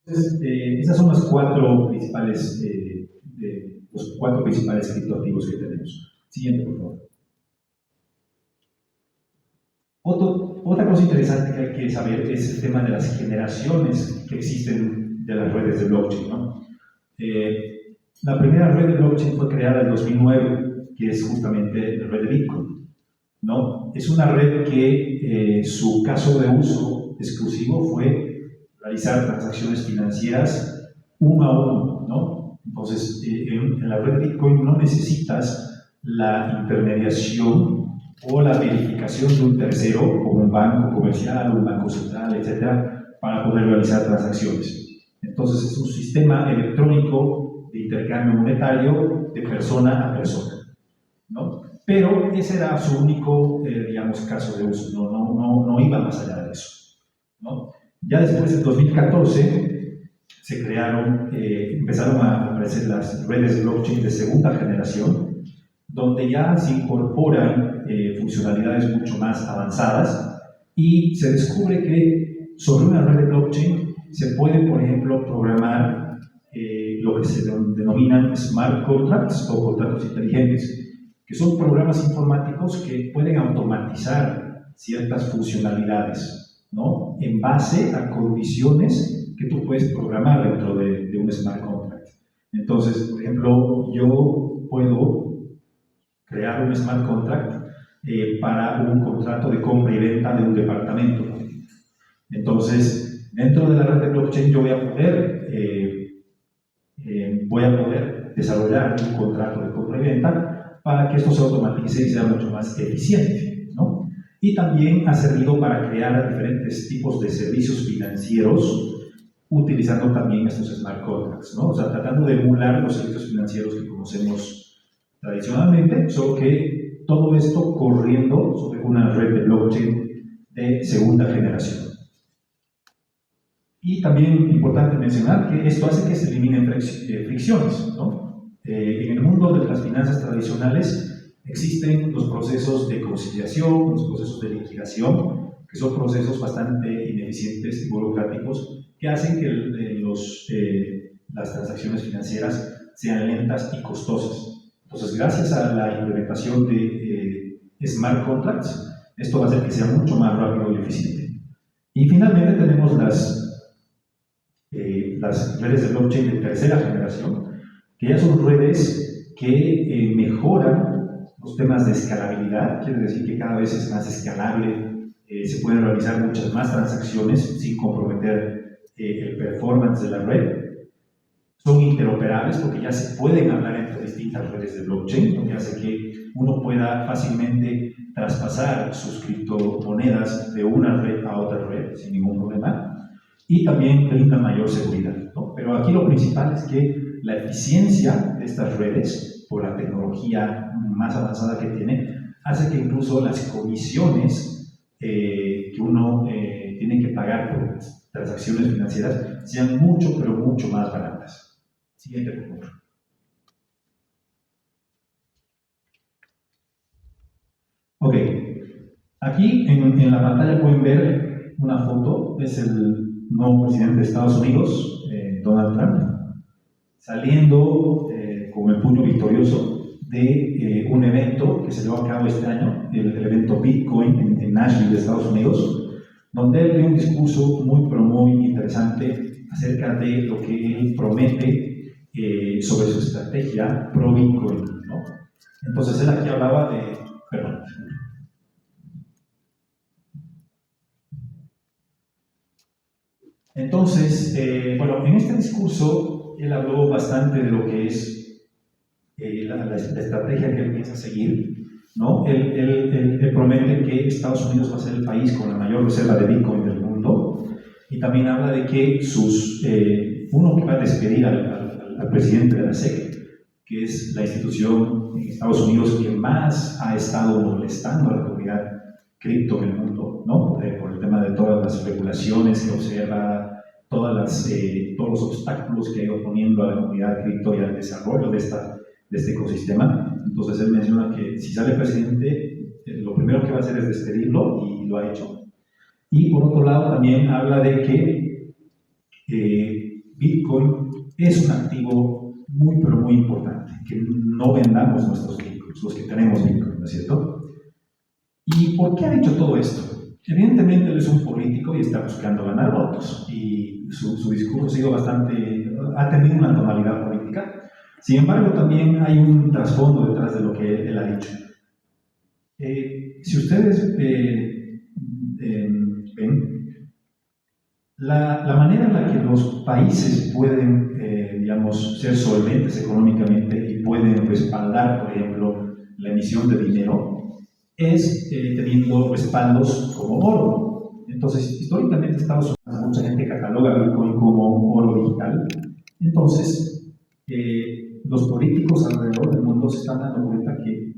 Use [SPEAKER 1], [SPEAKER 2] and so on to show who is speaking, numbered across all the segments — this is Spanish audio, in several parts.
[SPEAKER 1] Entonces, esas son las los cuatro principales criptoactivos que tenemos. Siguiente, por favor. Otra cosa interesante que hay que saber es el tema de las generaciones que existen de las redes de blockchain, ¿no? La primera red de blockchain fue creada en 2009, que es justamente la red de Bitcoin, ¿no? Es una red que su caso de uso exclusivo fue realizar transacciones financieras uno a uno, ¿no? Entonces, en la red de Bitcoin no necesitas la intermediación o la verificación de un tercero, como un banco comercial, un banco central, etcétera, para poder realizar transacciones. Entonces, es un sistema electrónico de intercambio monetario de persona a persona, ¿no? Pero ese era su único, digamos, caso de uso, no iba más allá de eso, ¿no? Ya después, en 2014, se crearon, empezaron a aparecer las redes blockchain de segunda generación, donde ya se incorporan funcionalidades mucho más avanzadas y se descubre que sobre una red de blockchain se puede, por ejemplo, programar lo que se denominan smart contracts o contratos inteligentes, que son programas informáticos que pueden automatizar ciertas funcionalidades, ¿no? En base a condiciones que tú puedes programar dentro de un smart contract. Entonces, por ejemplo, yo puedo crear un smart contract para un contrato de compra y venta de un departamento. Entonces, dentro de la red de blockchain yo voy a poder desarrollar un contrato de compra y venta para que esto se automatice y sea mucho más eficiente, ¿no? Y también ha servido para crear diferentes tipos de servicios financieros utilizando también estos smart contracts, ¿no? O sea, tratando de emular los servicios financieros que conocemos tradicionalmente, solo que todo esto corriendo sobre una red de blockchain de segunda generación. Y también importante mencionar que esto hace que se eliminen fricciones, ¿no? En el mundo de las finanzas tradicionales existen los procesos de conciliación, los procesos de liquidación, que son procesos bastante ineficientes y burocráticos que hacen que las transacciones financieras sean lentas y costosas. Entonces, gracias a la implementación de smart contracts, esto va a hacer que sea mucho más rápido y eficiente. Y finalmente tenemos las redes de blockchain de tercera generación, que ya son redes que mejoran los temas de escalabilidad, quiere decir que cada vez es más escalable, se pueden realizar muchas más transacciones sin comprometer el performance de la red. Son interoperables porque ya se pueden hablar entre distintas redes de blockchain, lo que hace que uno pueda fácilmente traspasar sus criptomonedas de una red a otra red sin ningún problema, y también brinda mayor seguridad, ¿no? Pero aquí lo principal es que la eficiencia de estas redes, por la tecnología más avanzada que tiene, hace que incluso las comisiones que uno tiene que pagar por transacciones financieras sean mucho, pero mucho más baratas. Siguiente, por favor. Ok, aquí en la pantalla pueden ver una foto, es el nuevo presidente de Estados Unidos, Donald Trump, saliendo con el puño victorioso de un evento que se llevó a cabo este año, el evento Bitcoin en Nashville, Estados Unidos, donde él dio un discurso muy, pero muy interesante acerca de lo que él promete sobre su estrategia pro Bitcoin, ¿no? Entonces él aquí hablaba de... Perdón. Entonces, bueno, en este discurso él habló bastante de lo que es la estrategia que él piensa seguir, ¿no? Él promete que Estados Unidos va a ser el país con la mayor reserva de Bitcoin del mundo, y también habla de que uno que va a despedir al presidente de la SEC, que es la institución en Estados Unidos que más ha estado molestando a la comunidad cripto en el mundo, ¿no? Por el tema de todas las regulaciones que observa, todos los obstáculos que ha ido poniendo a la comunidad cripto y al desarrollo de este ecosistema. Entonces él menciona que si sale presidente, lo primero que va a hacer es despedirlo, y lo ha hecho. Y por otro lado también habla de que Bitcoin es un activo muy, pero muy importante, que no vendamos nuestros Bitcoins, los que tenemos Bitcoin, ¿no es cierto? ¿Y por qué ha dicho todo esto? Evidentemente él es un político y está buscando ganar votos, y su discurso ha sido ha tenido una tonalidad política. Sin embargo, también hay un trasfondo detrás de lo que él ha dicho. Si ustedes ven, la manera en la que los países pueden, digamos, ser solventes económicamente y pueden respaldar, por ejemplo, la emisión de dinero, es teniendo respaldos como oro. Entonces, históricamente Estados Unidos, mucha gente cataloga Bitcoin como oro digital. Entonces, los políticos alrededor del mundo se están dando cuenta que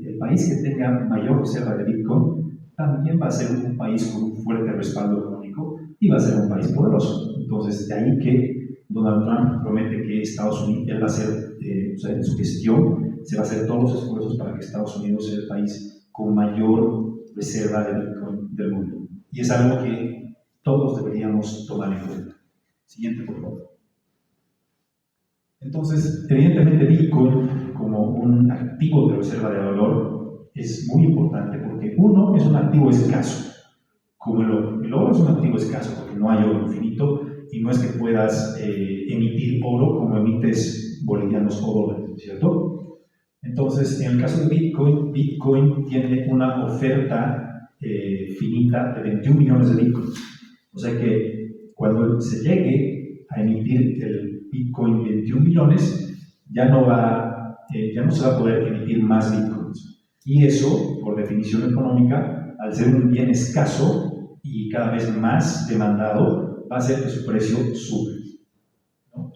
[SPEAKER 1] el país que tenga mayor reserva de Bitcoin también va a ser un país con un fuerte respaldo económico y va a ser un país poderoso. Entonces, de ahí que Donald Trump promete que Estados Unidos, él va a hacer, o sea, en su gestión, se va a hacer todos los esfuerzos para que Estados Unidos sea el país con mayor reserva de Bitcoin del mundo. Y es algo que todos deberíamos tomar en cuenta. Siguiente, por favor. Entonces, evidentemente Bitcoin como un activo de reserva de valor es muy importante porque uno, es un activo escaso. Como el oro es un activo escaso porque no hay oro infinito y no es que puedas emitir oro como emites bolivianos o dólares, ¿cierto? Entonces, en el caso de Bitcoin, Bitcoin tiene una oferta finita de 21 millones de Bitcoins. O sea que cuando se llegue a emitir el Bitcoin 21 millones, ya no se va a poder emitir más Bitcoins. Y eso, por definición económica, al ser un bien escaso y cada vez más demandado, va a hacer que su precio sube, ¿no?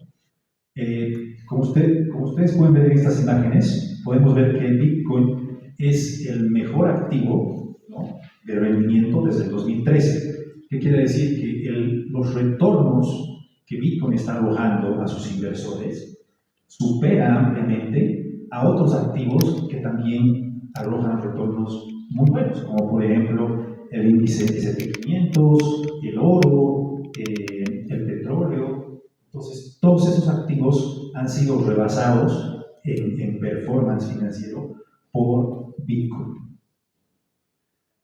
[SPEAKER 1] Como ustedes pueden ver en estas imágenes, podemos ver que Bitcoin es el mejor activo, ¿no?, de rendimiento desde el 2013. ¿Qué quiere decir? Que los retornos que Bitcoin está arrojando a sus inversores supera ampliamente a otros activos que también arrojan retornos muy buenos, como por ejemplo el índice S&P 500, el oro, el petróleo. Entonces, todos esos activos han sido rebasados en performance financiero por Bitcoin.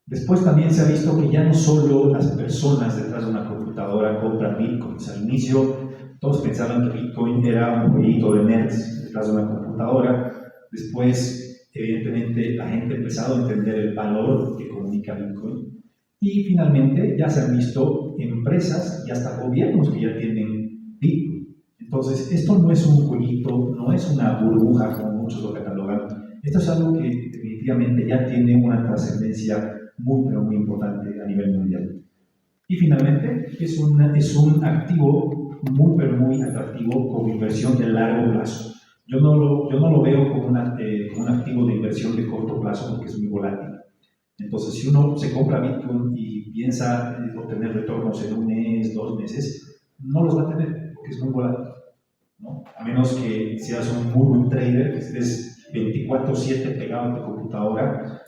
[SPEAKER 1] Después también se ha visto que ya no solo las personas detrás de una computadora compran Bitcoins. Al inicio todos pensaban que Bitcoin era un jueguito de nerds detrás de una computadora. Después, evidentemente, la gente ha empezado a entender el valor que comunica Bitcoin. Y finalmente ya se han visto empresas y hasta gobiernos que ya tienen Bitcoin. Entonces, esto no es un jueguito, no es una burbuja como muchos lo catalogan. Esto es algo que definitivamente ya tiene una trascendencia muy, pero muy importante a nivel mundial. Y finalmente, es un activo muy, pero muy atractivo como inversión de largo plazo. Yo no lo veo como un activo de inversión de corto plazo porque es muy volátil. Entonces, si uno se compra Bitcoin y piensa obtener retornos en un mes, 2 meses, no los va a tener porque es muy volátil, ¿no? A menos que seas un muy buen trader, que estés 24/7 pegado a tu computadora,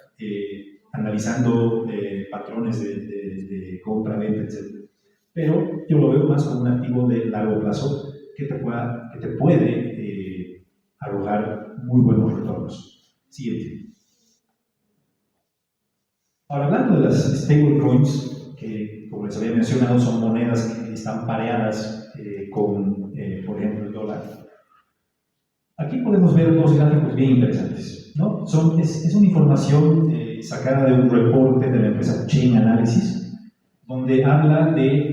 [SPEAKER 1] analizando patrones de compra, venta, etc. Pero yo lo veo más como un activo de largo plazo que te puede arrojar muy buenos retornos. Siguiente. Ahora, hablando de las stablecoins, que como les había mencionado son monedas que están pareadas con, por ejemplo, el dólar. Aquí podemos ver dos gráficos bien interesantes, ¿no? Es una información sacada de un reporte de la empresa Chain Analysis, donde habla de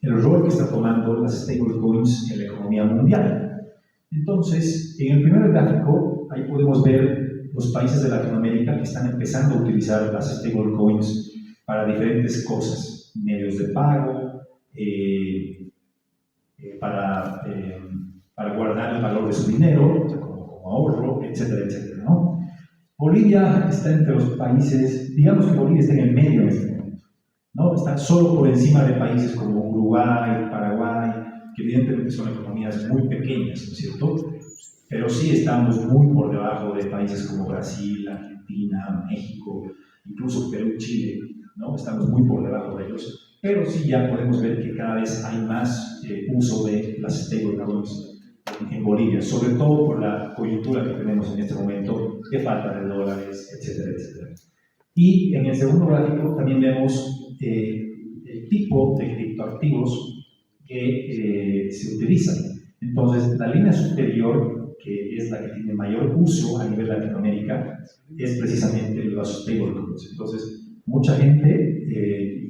[SPEAKER 1] el rol que está tomando las stablecoins en la economía mundial. Entonces, en el primer gráfico, ahí podemos ver los países de Latinoamérica que están empezando a utilizar las stablecoins para diferentes cosas, medios de pago, para guardar el valor de su dinero, como ahorro, etcétera, etcétera, ¿no? Bolivia está entre los países, digamos que Bolivia está en el medio en este momento, ¿no? Está solo por encima de países como Uruguay, Paraguay, que evidentemente son economías muy pequeñas, ¿no es cierto? Pero sí estamos muy por debajo de países como Brasil, Argentina, México, incluso Perú, Chile, ¿no? Estamos muy por debajo de ellos. pero sí ya podemos ver que cada vez hay más uso de las stablecoins en Bolivia, sobre todo por la coyuntura que tenemos en este momento de falta de dólares, etcétera, etcétera. Y en el segundo gráfico también vemos el tipo de criptoactivos que se utilizan. Entonces, la línea superior, que es la que tiene mayor uso a nivel Latinoamérica, es precisamente los stablecoins. Entonces, mucha gente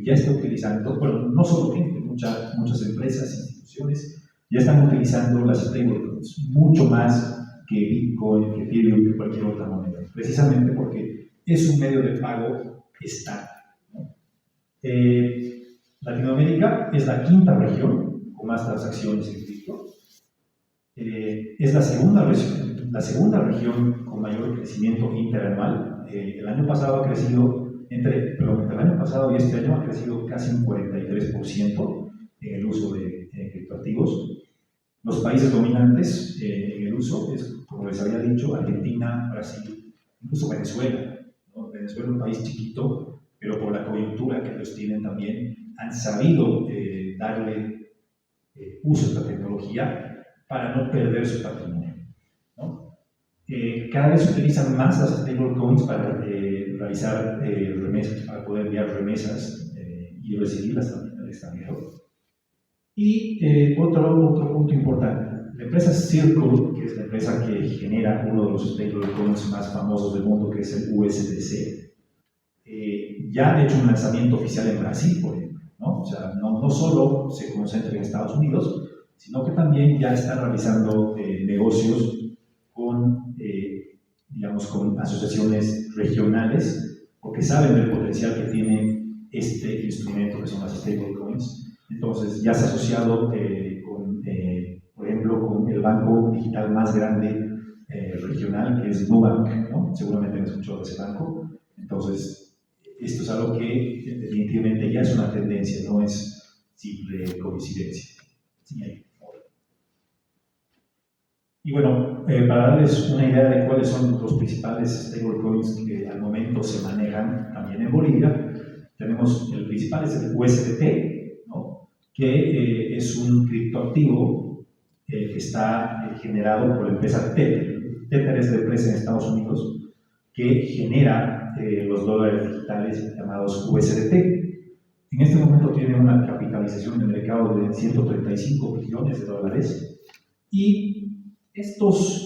[SPEAKER 1] ya está utilizando, bueno, no solo gente, muchas empresas, instituciones, ya están utilizando las stablecoins, mucho más que Bitcoin, que Ethereum, que cualquier otra moneda, precisamente porque es un medio de pago estándar, ¿no? Latinoamérica es la quinta región con más transacciones en cripto. Es la segunda región con mayor crecimiento interanual. El año pasado ha crecido, entre el año pasado y este año ha crecido casi un 43% en el uso de criptoactivos. Los países dominantes en el uso es, como les había dicho, Argentina, Brasil, incluso Venezuela, ¿no? Venezuela es un país chiquito, pero por la coyuntura que ellos tienen también han sabido darle uso a esta tecnología para no perder su patrimonio, ¿no? Cada vez se utilizan más las stablecoins para realizar remesas, para poder enviar remesas y recibirlas también al extranjero. Y otro punto importante, la empresa Circle, que es la empresa que genera uno de los stablecoins más famosos del mundo, que es el USDC, ya ha hecho un lanzamiento oficial en Brasil, por ejemplo, ¿no? O sea, no solo se concentra en Estados Unidos, sino que también ya está realizando negocios con, digamos, con asociaciones regionales, porque saben del potencial que tiene este instrumento que son las stablecoins. Entonces ya se ha asociado por ejemplo, con el banco digital más grande regional, que es Nubank, ¿no? Seguramente han escuchado de ese banco. Entonces, esto es algo que definitivamente ya es una tendencia, no es simple coincidencia. Sí, y bueno, para darles una idea de cuáles son los principales stablecoins que al momento se manejan también en Bolivia, tenemos el principal es el USDT, ¿no? Que es un criptoactivo que está generado por la empresa Tether. Tether es la empresa en Estados Unidos que genera los dólares digitales llamados USDT. En este momento tiene una capitalización de mercado de 135 billones de dólares y estos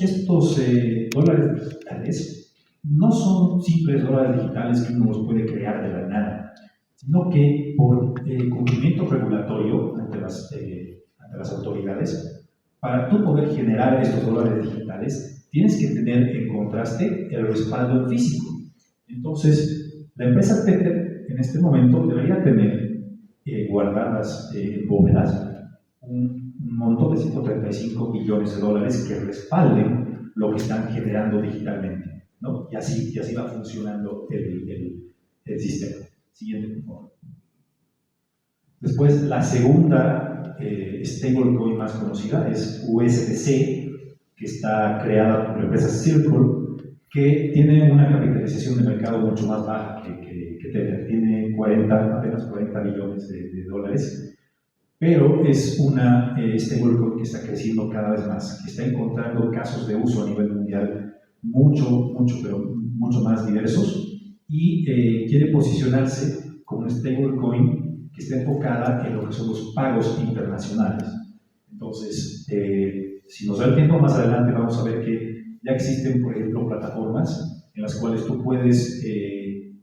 [SPEAKER 1] dólares digitales no son simples dólares digitales que uno los puede crear de la nada, sino que por cumplimiento regulatorio ante las autoridades, para tú poder generar estos dólares digitales, tienes que tener en contraste el respaldo físico. Entonces, la empresa Tether en este momento debería tener guardadas en bóvedas un monto de 135 billones de dólares que respalden lo que están generando digitalmente, ¿no? Y así va funcionando el sistema. Siguiente, por favor. Después, la segunda stablecoin más conocida es USDC, que está creada por la empresa Circle, que tiene una capitalización de mercado mucho más baja que Tether. Tiene apenas 40 billones de dólares. Pero es una stablecoin que está creciendo cada vez más, que está encontrando casos de uso a nivel mundial pero mucho más diversos y quiere posicionarse como una stablecoin que está enfocada en lo que son los pagos internacionales. Entonces, si nos da el tiempo más adelante, vamos a ver que ya existen, por ejemplo, plataformas en las cuales tú puedes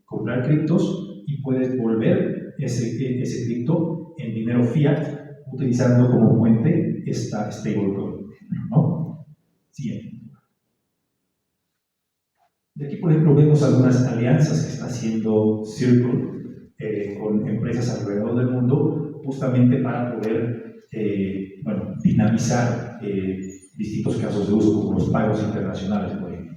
[SPEAKER 1] comprar criptos y puedes volver ese cripto en dinero fiat utilizando como fuente esta stablecoin, ¿no? Siguiente. De aquí, por ejemplo, vemos algunas alianzas que está haciendo Circle con empresas alrededor del mundo justamente para poder dinamizar distintos casos de uso como los pagos internacionales, por ejemplo.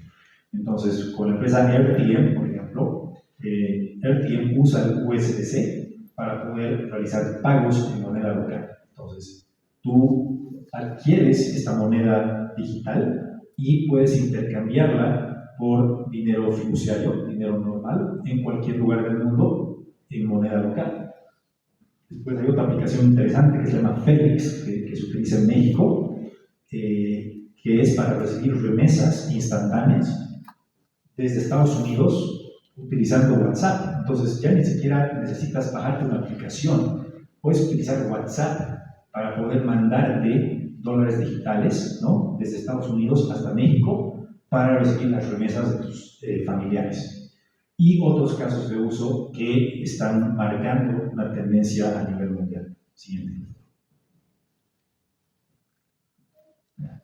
[SPEAKER 1] Entonces, con la empresa RTM, por ejemplo, RTM usa el USDC para poder realizar pagos en moneda local. Entonces, tú adquieres esta moneda digital y puedes intercambiarla por dinero fiduciario, dinero normal, en cualquier lugar del mundo en moneda local. Después hay otra aplicación interesante que se llama Félix, que se utiliza en México, que es para recibir remesas instantáneas desde Estados Unidos utilizando WhatsApp. Entonces ya ni siquiera necesitas bajarte una aplicación, puedes utilizar WhatsApp para poder mandarte dólares digitales, ¿no?, desde Estados Unidos hasta México para recibir las remesas de tus familiares. Y otros casos de uso que están marcando una tendencia a nivel mundial. Siguiente.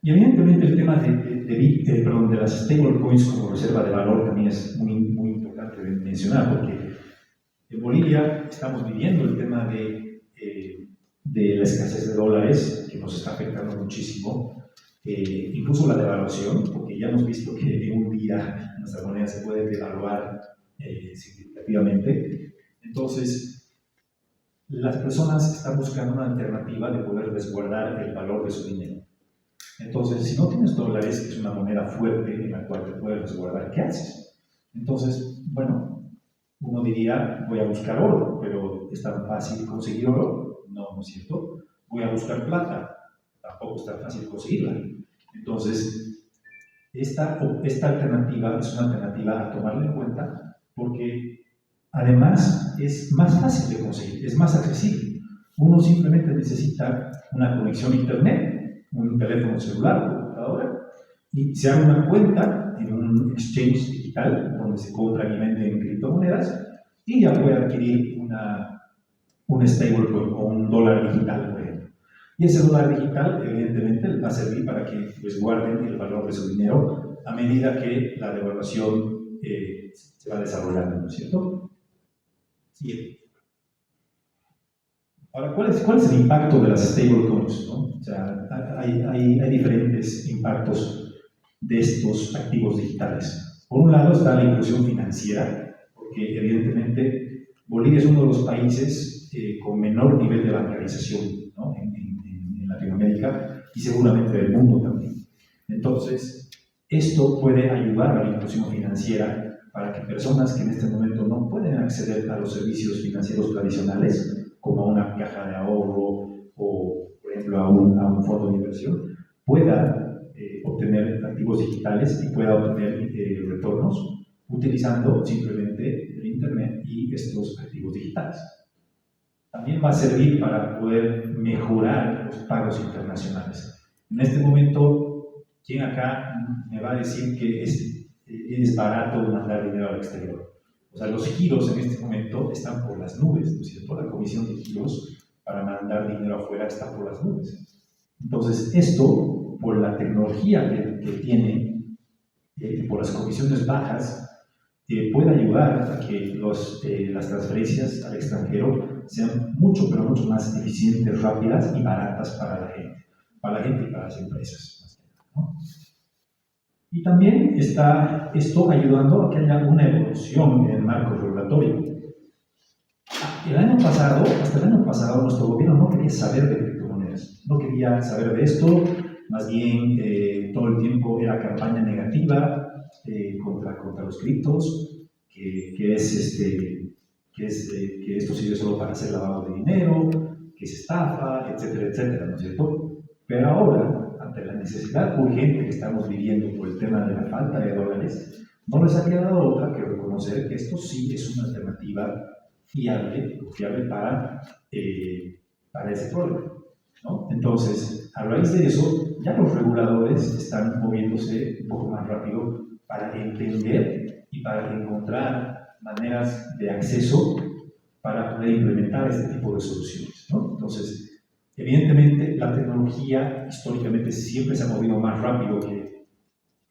[SPEAKER 1] Y evidentemente el tema de las stablecoins como reserva de valor también es muy importante de mencionar, porque en Bolivia estamos viviendo el tema de la escasez de dólares, que nos está afectando muchísimo, incluso la devaluación, porque ya hemos visto que en un día nuestra moneda se puede devaluar significativamente. Entonces, las personas están buscando una alternativa de poder resguardar el valor de su dinero. Entonces, si no tienes dólares, que es una moneda fuerte en la cual te puedes resguardar, ¿qué haces? Entonces, bueno, uno diría, voy a buscar oro, pero ¿es tan fácil conseguir oro? No, ¿no es cierto? Voy a buscar plata, tampoco es tan fácil conseguirla. Entonces, esta alternativa es una alternativa a tomarla en cuenta, porque además es más fácil de conseguir, es más accesible. Uno simplemente necesita una conexión a internet, un teléfono celular, computadora, y se abre una cuenta en un exchange digital donde se compran y venden criptomonedas y ya puede adquirir un stablecoin o un dólar digital, por ejemplo. Y ese dólar digital, evidentemente, va a servir para que resguarden el valor de su dinero a medida que la devaluación se va desarrollando, ¿no es cierto? Siguiente. Ahora, ¿cuál es el impacto de las stablecoins, ¿no? O sea, hay diferentes impactos de estos activos digitales. Por un lado está la inclusión financiera, porque evidentemente Bolivia es uno de los países con menor nivel de bancarización, ¿no?, en Latinoamérica y seguramente del mundo también. Entonces, esto puede ayudar a la inclusión financiera para que personas que en este momento no pueden acceder a los servicios financieros tradicionales, como a una caja de ahorro o, por ejemplo, a un fondo de inversión, puedan obtener activos digitales y pueda obtener retornos utilizando simplemente el Internet y estos activos digitales. También va a servir para poder mejorar los pagos internacionales. En este momento, ¿quién acá me va a decir que es barato mandar dinero al exterior? O sea, los giros en este momento están por las nubes, ¿no es cierto? La comisión de giros para mandar dinero afuera está por las nubes. Entonces, esto, por la tecnología que tiene y por las comisiones bajas, puede ayudar a que las transferencias al extranjero sean mucho, pero mucho más eficientes, rápidas y baratas para la gente y para las empresas, ¿no? Y también está esto ayudando a que haya una evolución en el marco regulatorio. Hasta el año pasado, nuestro gobierno no quería saber de criptomonedas, no quería saber de esto, más bien todo el tiempo era campaña negativa contra los criptos, que esto sirve solo para hacer lavado de dinero, que es estafa, etcétera, ¿no es cierto? Pero ahora, ante la necesidad urgente que estamos viviendo por el tema de la falta de dólares, no les ha quedado otra que reconocer que esto sí es una alternativa confiable para ese problema, ¿no? Entonces, a raíz de eso, ya los reguladores están moviéndose un poco más rápido para entender y para encontrar maneras de acceso para poder implementar este tipo de soluciones, ¿no? Entonces, evidentemente, la tecnología históricamente siempre se ha movido más rápido que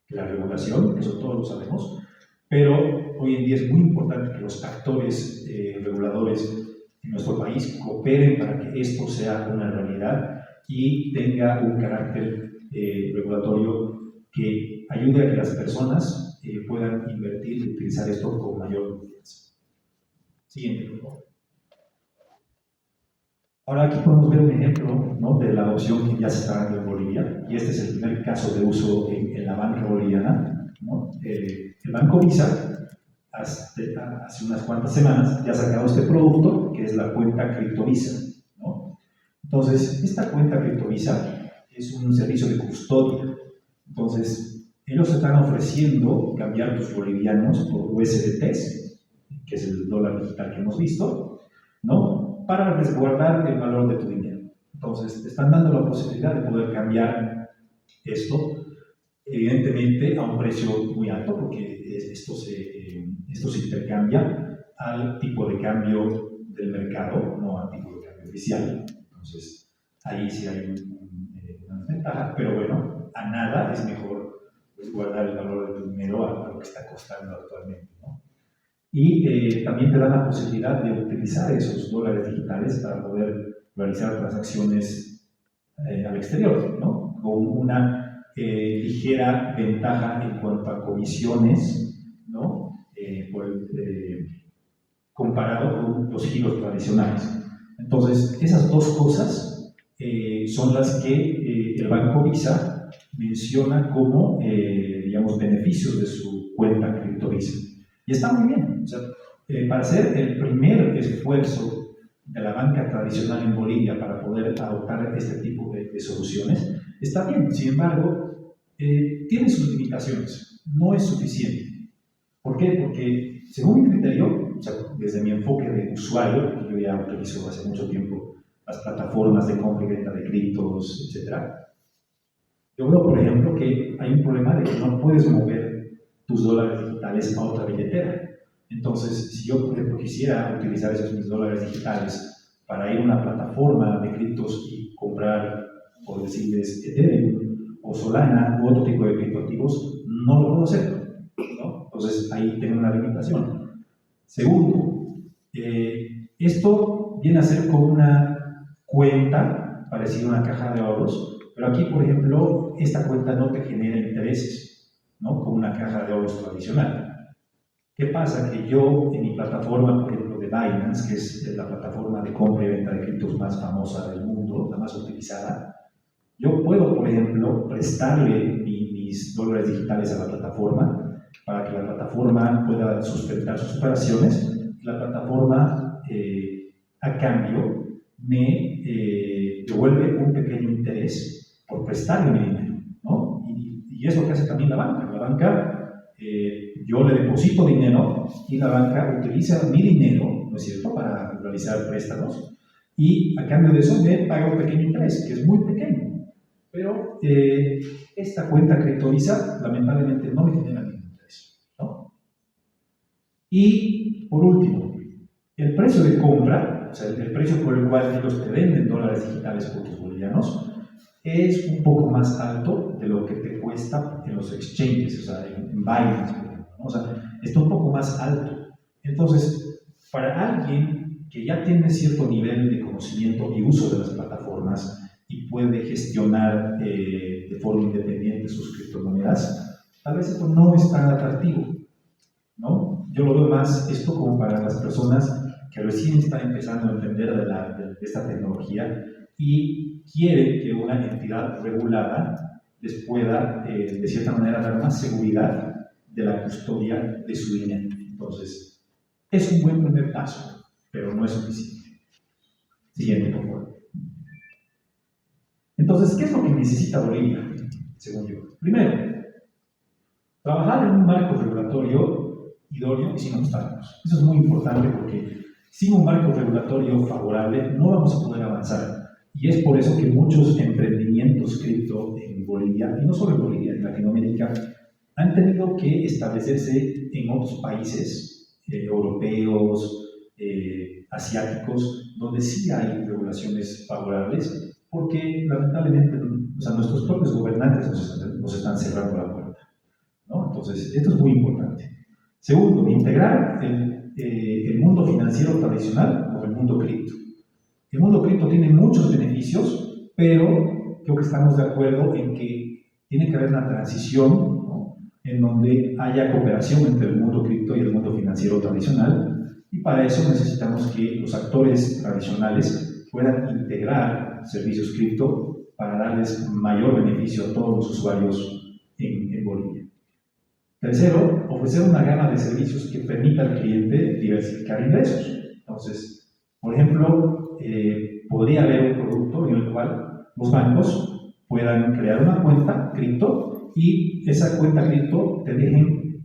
[SPEAKER 1] la regulación, eso todos lo sabemos, pero hoy en día es muy importante que los actores reguladores en nuestro país cooperen para que esto sea una realidad y tenga un carácter regulatorio que ayude a que las personas puedan invertir y utilizar esto con mayor confianza. Siguiente, por favor. Ahora aquí podemos ver un ejemplo, ¿no?, de la adopción que ya se está dando en Bolivia, y este es el primer caso de uso en la banca boliviana, ¿no? El Banco Visa hace unas cuantas semanas ya ha sacado este producto que es la cuenta CryptoVisa, ¿no? Entonces, esta cuenta CryptoVisa es un servicio de custodia. Entonces, ellos están ofreciendo cambiar tus bolivianos por USDTs, que es el dólar digital que hemos visto, ¿no? Para resguardar el valor de tu dinero. Entonces, te están dando la posibilidad de poder cambiar esto, evidentemente a un precio muy alto, porque esto se intercambia al tipo de cambio del mercado, no al tipo de cambio oficial. Entonces, ahí sí hay una desventaja, pero bueno, a nada es mejor pues, guardar el valor de tu dinero a lo que está costando actualmente, ¿no? Y también te da la posibilidad de utilizar esos dólares digitales para poder realizar transacciones al exterior, ¿no? Con una ligera ventaja en cuanto a comisiones, ¿no? Comparado con los giros tradicionales. Entonces, esas dos cosas son las que el Banco Visa menciona como, digamos, beneficios de su cuenta CryptoVisa. Y está muy bien. O sea, para ser el primer esfuerzo de la banca tradicional en Bolivia para poder adoptar este tipo de soluciones, está bien. Sin embargo, tiene sus limitaciones. No es suficiente. ¿Por qué? Porque, según mi criterio, o sea, desde mi enfoque de usuario, porque yo ya utilizo hace mucho tiempo las plataformas de compra y venta de criptos, etc., yo veo, por ejemplo, que hay un problema de que no puedes mover tus dólares digitales a otra billetera. Entonces, si yo, por ejemplo, quisiera utilizar esos mis dólares digitales para ir a una plataforma de criptos y comprar, por decirles, Ethereum o Solana u otro tipo de criptoactivos, no lo puedo hacer, ¿no? Entonces, ahí tengo una limitación. Segundo, esto viene a ser como una cuenta parecida a una caja de ahorros, pero aquí, por ejemplo, esta cuenta no te genera intereses, ¿no? Como una caja de ahorros tradicional. ¿Qué pasa? Que yo en mi plataforma, por ejemplo, de Binance, que es la plataforma de compra y venta de criptos más famosa del mundo, la más utilizada, yo puedo, por ejemplo, prestarle mis dólares digitales a la plataforma para que la plataforma pueda sustentar sus operaciones. La plataforma, a cambio, me devuelve un pequeño interés por prestarle mi dinero, ¿no? Y es lo que hace también la banca. La banca, yo le deposito dinero y la banca utiliza mi dinero, ¿no es cierto?, para realizar préstamos y a cambio de eso me paga un pequeño interés, que es muy pequeño. Pero esta cuenta CryptoVisa lamentablemente no me genera ningún interés, ¿no? Y por último, el precio de compra, o sea, el precio por el cual ellos te venden dólares digitales por tus bolivianos, es un poco más alto de lo que te cuesta en los exchanges, o sea, en Binance, por ejemplo, ¿no? O sea, está un poco más alto. Entonces, para alguien que ya tiene cierto nivel de conocimiento y uso de las plataformas y puede gestionar de forma independiente sus criptomonedas, tal vez esto no es tan atractivo, ¿no? Yo lo veo más esto como para las personas que recién están empezando a entender de esta tecnología y quieren que una entidad regulada les pueda, de cierta manera, dar más seguridad de la custodia de su dinero. Entonces, es un buen primer paso, pero no es suficiente. Siguiente, por favor. Entonces, ¿qué es lo que necesita Bolivia, según yo? Primero, trabajar en un marco regulatorio idóneo y sin obstáculos. Eso es muy importante porque sin un marco regulatorio favorable no vamos a poder avanzar. Y es por eso que muchos emprendimientos cripto en Bolivia, y no solo en Bolivia, en Latinoamérica, han tenido que establecerse en otros países europeos, asiáticos, donde sí hay regulaciones favorables, porque lamentablemente, o sea, nuestros propios gobernantes nos están cerrando la puerta, ¿no? Entonces, esto es muy importante. Segundo, integrar el mundo financiero tradicional con el mundo cripto. El mundo cripto tiene muchos beneficios, pero creo que estamos de acuerdo en que tiene que haber una transición, ¿no?, en donde haya cooperación entre el mundo cripto y el mundo financiero tradicional, y para eso necesitamos que los actores tradicionales puedan integrar servicios cripto para darles mayor beneficio a todos los usuarios en Bolivia. Tercero, ofrecer una gama de servicios que permita al cliente diversificar ingresos. Entonces, por ejemplo, podría haber un producto en el cual los bancos puedan crear una cuenta cripto y esa cuenta cripto te dejen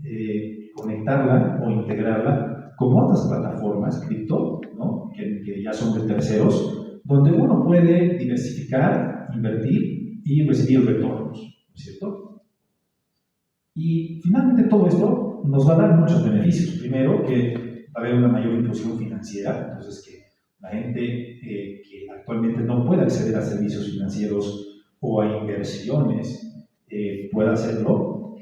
[SPEAKER 1] conectarla o integrarla con otras plataformas cripto, ¿no? que ya son de terceros, donde uno puede diversificar, invertir y recibir retornos, ¿no es cierto? Y finalmente todo esto nos va a dar muchos beneficios. Primero, que va a haber una mayor inclusión financiera, entonces que la gente que actualmente no puede acceder a servicios financieros o a inversiones pueda hacerlo.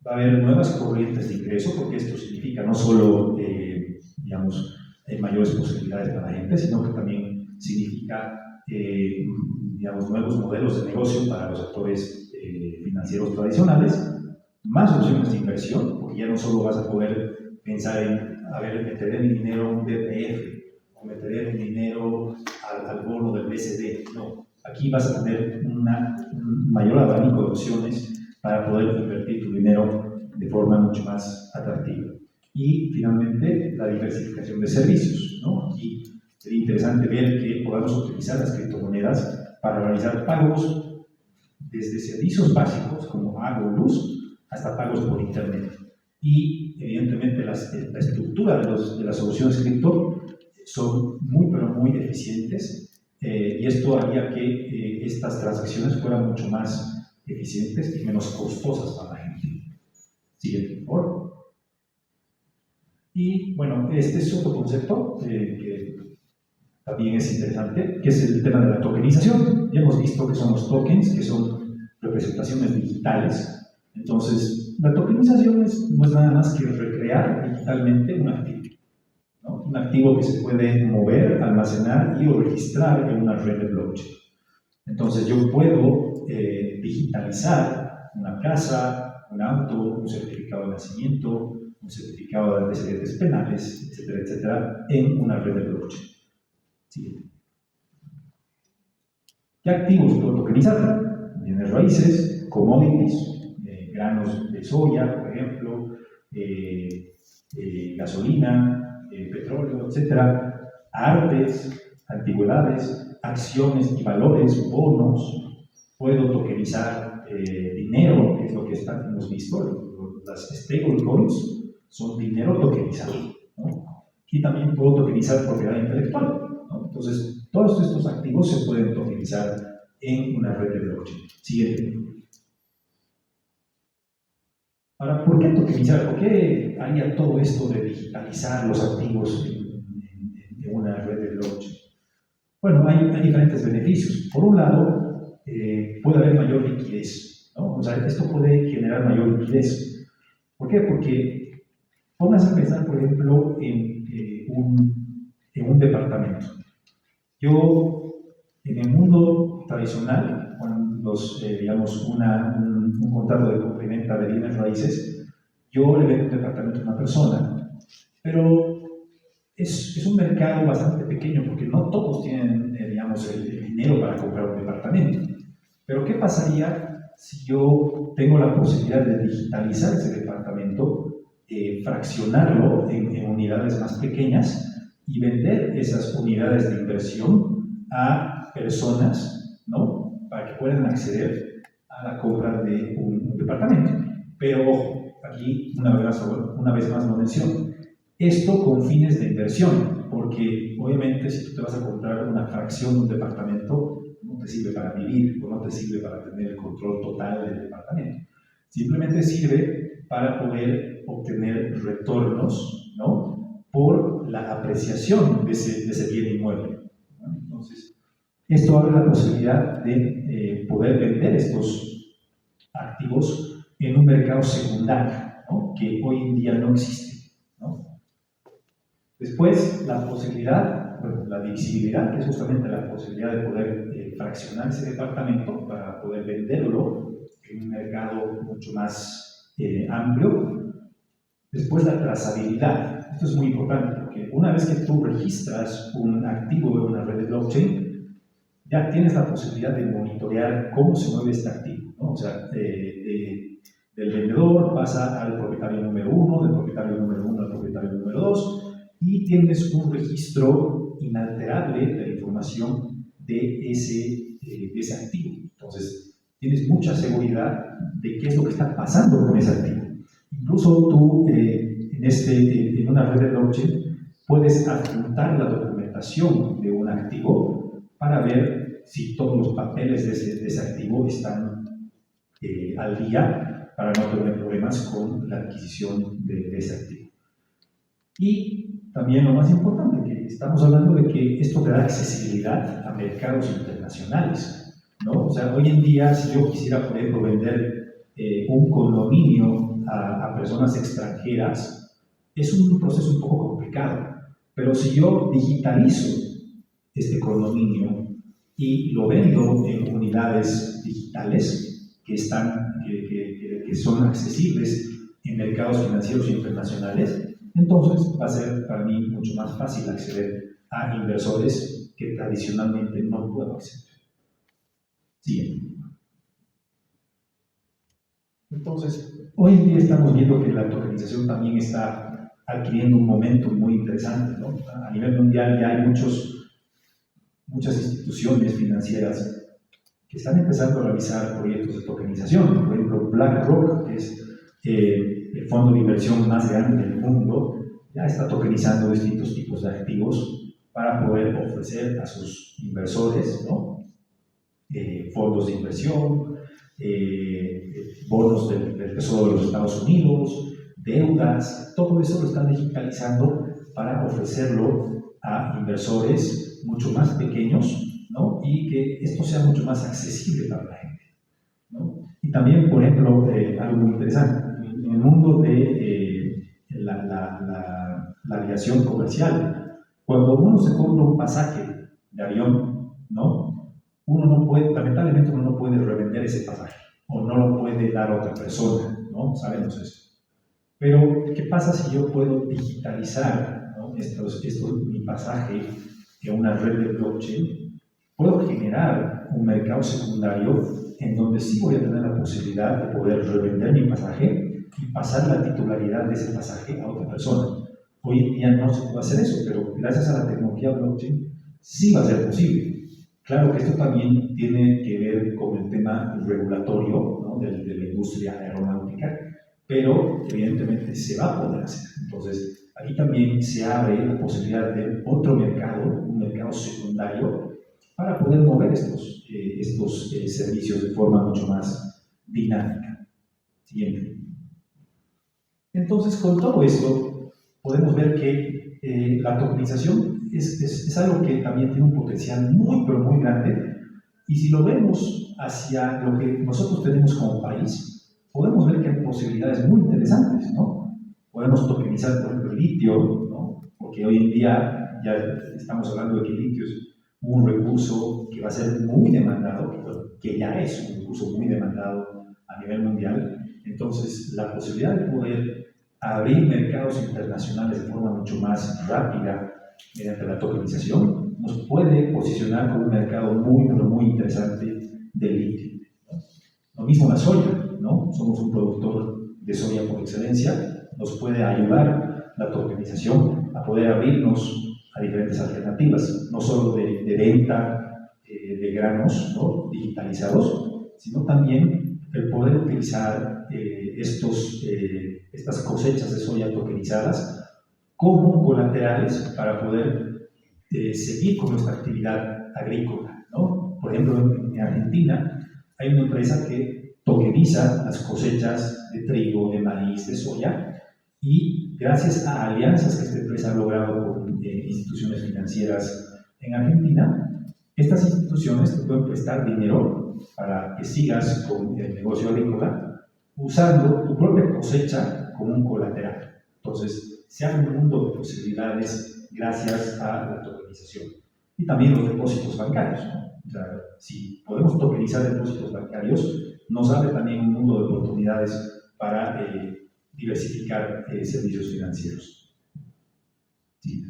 [SPEAKER 1] Va a haber nuevas corrientes de ingreso, porque esto significa no solo, digamos, mayores posibilidades para la gente, sino que también significa, digamos, nuevos modelos de negocio para los actores financieros tradicionales, más opciones de inversión, porque ya no solo vas a poder pensar en, a ver, meteré mi dinero en un BPF o meteré mi dinero al bono del BCD. No, aquí vas a tener un mayor abanico de opciones para poder invertir tu dinero de forma mucho más atractiva. Y finalmente, la diversificación de servicios, ¿no? Aquí sería interesante ver que podamos utilizar las criptomonedas para realizar pagos desde servicios básicos como agua o luz hasta pagos por internet. Y evidentemente la estructura de las soluciones cripto son muy pero muy eficientes y esto haría que estas transacciones fueran mucho más eficientes y menos costosas para la gente. Siguiente, por favor. Y bueno, este es otro concepto que también es interesante, que es el tema de la tokenización. Ya hemos visto que son los tokens, que son representaciones digitales. Entonces, la tokenización no es nada más que recrear digitalmente un activo, ¿no? Un activo que se puede mover, almacenar y o registrar en una red de blockchain. Entonces, yo puedo digitalizar una casa, un auto, un certificado de nacimiento, un certificado de antecedentes penales, etcétera, etcétera, en una red de blockchain. Siguiente. ¿Qué activos puedo tokenizar? Bienes raíces, commodities, granos de soya, por ejemplo, gasolina, petróleo, etcétera, artes, antigüedades, acciones y valores, bonos. Puedo tokenizar dinero, que es lo que hemos visto, las stablecoins son dinero tokenizado, ¿no? Y también puedo tokenizar propiedad intelectual, ¿no? Entonces, todos estos activos se pueden tokenizar en una red de blockchain. Siguiente. Ahora, ¿por qué tokenizar? ¿Por qué haría todo esto de digitalizar los activos en una red de blockchain? Bueno, hay diferentes beneficios. Por un lado, puede haber mayor liquidez, ¿no? O sea, esto puede generar mayor liquidez. ¿Por qué? Porque pónganse a pensar, por ejemplo, en un departamento. Yo, en el mundo tradicional, cuando digamos, un contrato de compra-venta de bienes raíces, yo le vendo un departamento a una persona, pero es un mercado bastante pequeño porque no todos tienen, digamos, el dinero para comprar un departamento. Pero ¿qué pasaría si yo tengo la posibilidad de digitalizar ese departamento, fraccionarlo en unidades más pequeñas y vender esas unidades de inversión a personas, ¿no? Para que puedan acceder a la compra de un departamento? Pero ojo, aquí una vez más lo menciono, esto con fines de inversión, porque obviamente si tú te vas a comprar una fracción de un departamento, no te sirve para vivir o no te sirve para tener el control total del departamento. Simplemente sirve para poder obtener retornos, ¿no? Por la apreciación de ese bien inmueble, ¿no? Entonces, esto abre la posibilidad de poder vender estos activos en un mercado secundario, ¿no? Que hoy en día no existe, ¿no? Después, la posibilidad, bueno, la divisibilidad, que es justamente la posibilidad de poder fraccionar ese departamento para poder venderlo en un mercado mucho más amplio. Después, la trazabilidad. Esto es muy importante porque una vez que tú registras un activo en una red de blockchain, ya tienes la posibilidad de monitorear cómo se mueve este activo, ¿no? O sea, de Del vendedor pasa al propietario número 1, del propietario número 1 al propietario número 2, y tienes un registro inalterable de la información de ese activo. Entonces, tienes mucha seguridad de qué es lo que está pasando con ese activo. Incluso tú, en una red de blockchain, puedes adjuntar la documentación de un activo para ver si todos los papeles de ese activo están al día, para no tener problemas con la adquisición de ese activo. Y también lo más importante, que estamos hablando de que esto te da accesibilidad a mercados internacionales, ¿no? O sea, hoy en día, si yo quisiera, por ejemplo, vender un condominio a personas extranjeras, es un proceso un poco complicado. Pero si yo digitalizo este condominio y lo vendo en unidades digitales que son accesibles en mercados financieros internacionales, entonces va a ser para mí mucho más fácil acceder a inversores que tradicionalmente no puedo acceder. Siguiente. Entonces, hoy en día estamos viendo que la tokenización también está adquiriendo un momento muy interesante, ¿no? A nivel mundial ya hay muchas instituciones financieras que están empezando a realizar proyectos de tokenización. Por ejemplo, BlackRock, que es el fondo de inversión más grande del mundo, ya está tokenizando distintos tipos de activos para poder ofrecer a sus inversores, ¿no? Fondos de inversión, bonos del Tesoro de los Estados Unidos, deudas, todo eso lo están digitalizando para ofrecerlo a inversores mucho más pequeños, ¿no? Y que esto sea mucho más accesible para la gente, ¿no? Y también, por ejemplo, algo muy interesante, en el mundo de la aviación comercial, cuando uno se compra un pasaje de avión, ¿no? Uno no puede, lamentablemente uno no puede revender ese pasaje, o no lo puede dar a otra persona, ¿no? Sabemos eso. Pero, ¿qué pasa si yo puedo digitalizar, ¿no? mi pasaje en una red de blockchain? Puedo generar un mercado secundario en donde sí voy a tener la posibilidad de poder revender mi pasaje y pasar la titularidad de ese pasaje a otra persona. Hoy en día no se puede hacer eso, pero gracias a la tecnología blockchain sí va a ser posible. Claro que esto también tiene que ver con el tema regulatorio, ¿no? de la industria aeronáutica, pero evidentemente se va a poder hacer. Entonces, aquí también se abre la posibilidad de otro mercado, un mercado secundario, para poder mover estos servicios de forma mucho más dinámica. Siguiente. Entonces, con todo esto, podemos ver que la tokenización es algo que también tiene un potencial muy, pero muy grande, y si lo vemos hacia lo que nosotros tenemos como país, podemos ver que hay posibilidades muy interesantes, ¿no? Podemos tokenizar, por ejemplo, el litio, ¿no? Porque hoy en día ya estamos hablando de que el litio es un recurso que va a ser muy demandado, que ya es un recurso muy demandado a nivel mundial. Entonces, la posibilidad de poder abrir mercados internacionales de forma mucho más rápida mediante la tokenización nos puede posicionar como un mercado muy, pero muy interesante de litio, ¿no? Lo mismo la soya, ¿no? Somos un productor de soya por excelencia, nos puede ayudar la tokenización a poder abrirnos a diferentes alternativas, no solo de venta de granos, ¿no? digitalizados, sino también el poder utilizar estas cosechas de soya tokenizadas como colaterales para poder seguir con nuestra actividad agrícola, ¿no? Por ejemplo, en Argentina hay una empresa que tokeniza las cosechas de trigo, de maíz, de soya, y gracias a alianzas que esta empresa ha logrado con instituciones financieras en Argentina, estas instituciones te pueden prestar dinero para que sigas con el negocio agrícola usando tu propia cosecha como un colateral. Entonces, se abre un mundo de posibilidades gracias a la tokenización. Y también los depósitos bancarios, ¿no? O sea, si podemos tokenizar depósitos bancarios, nos abre también un mundo de oportunidades para diversificar servicios financieros. Sí.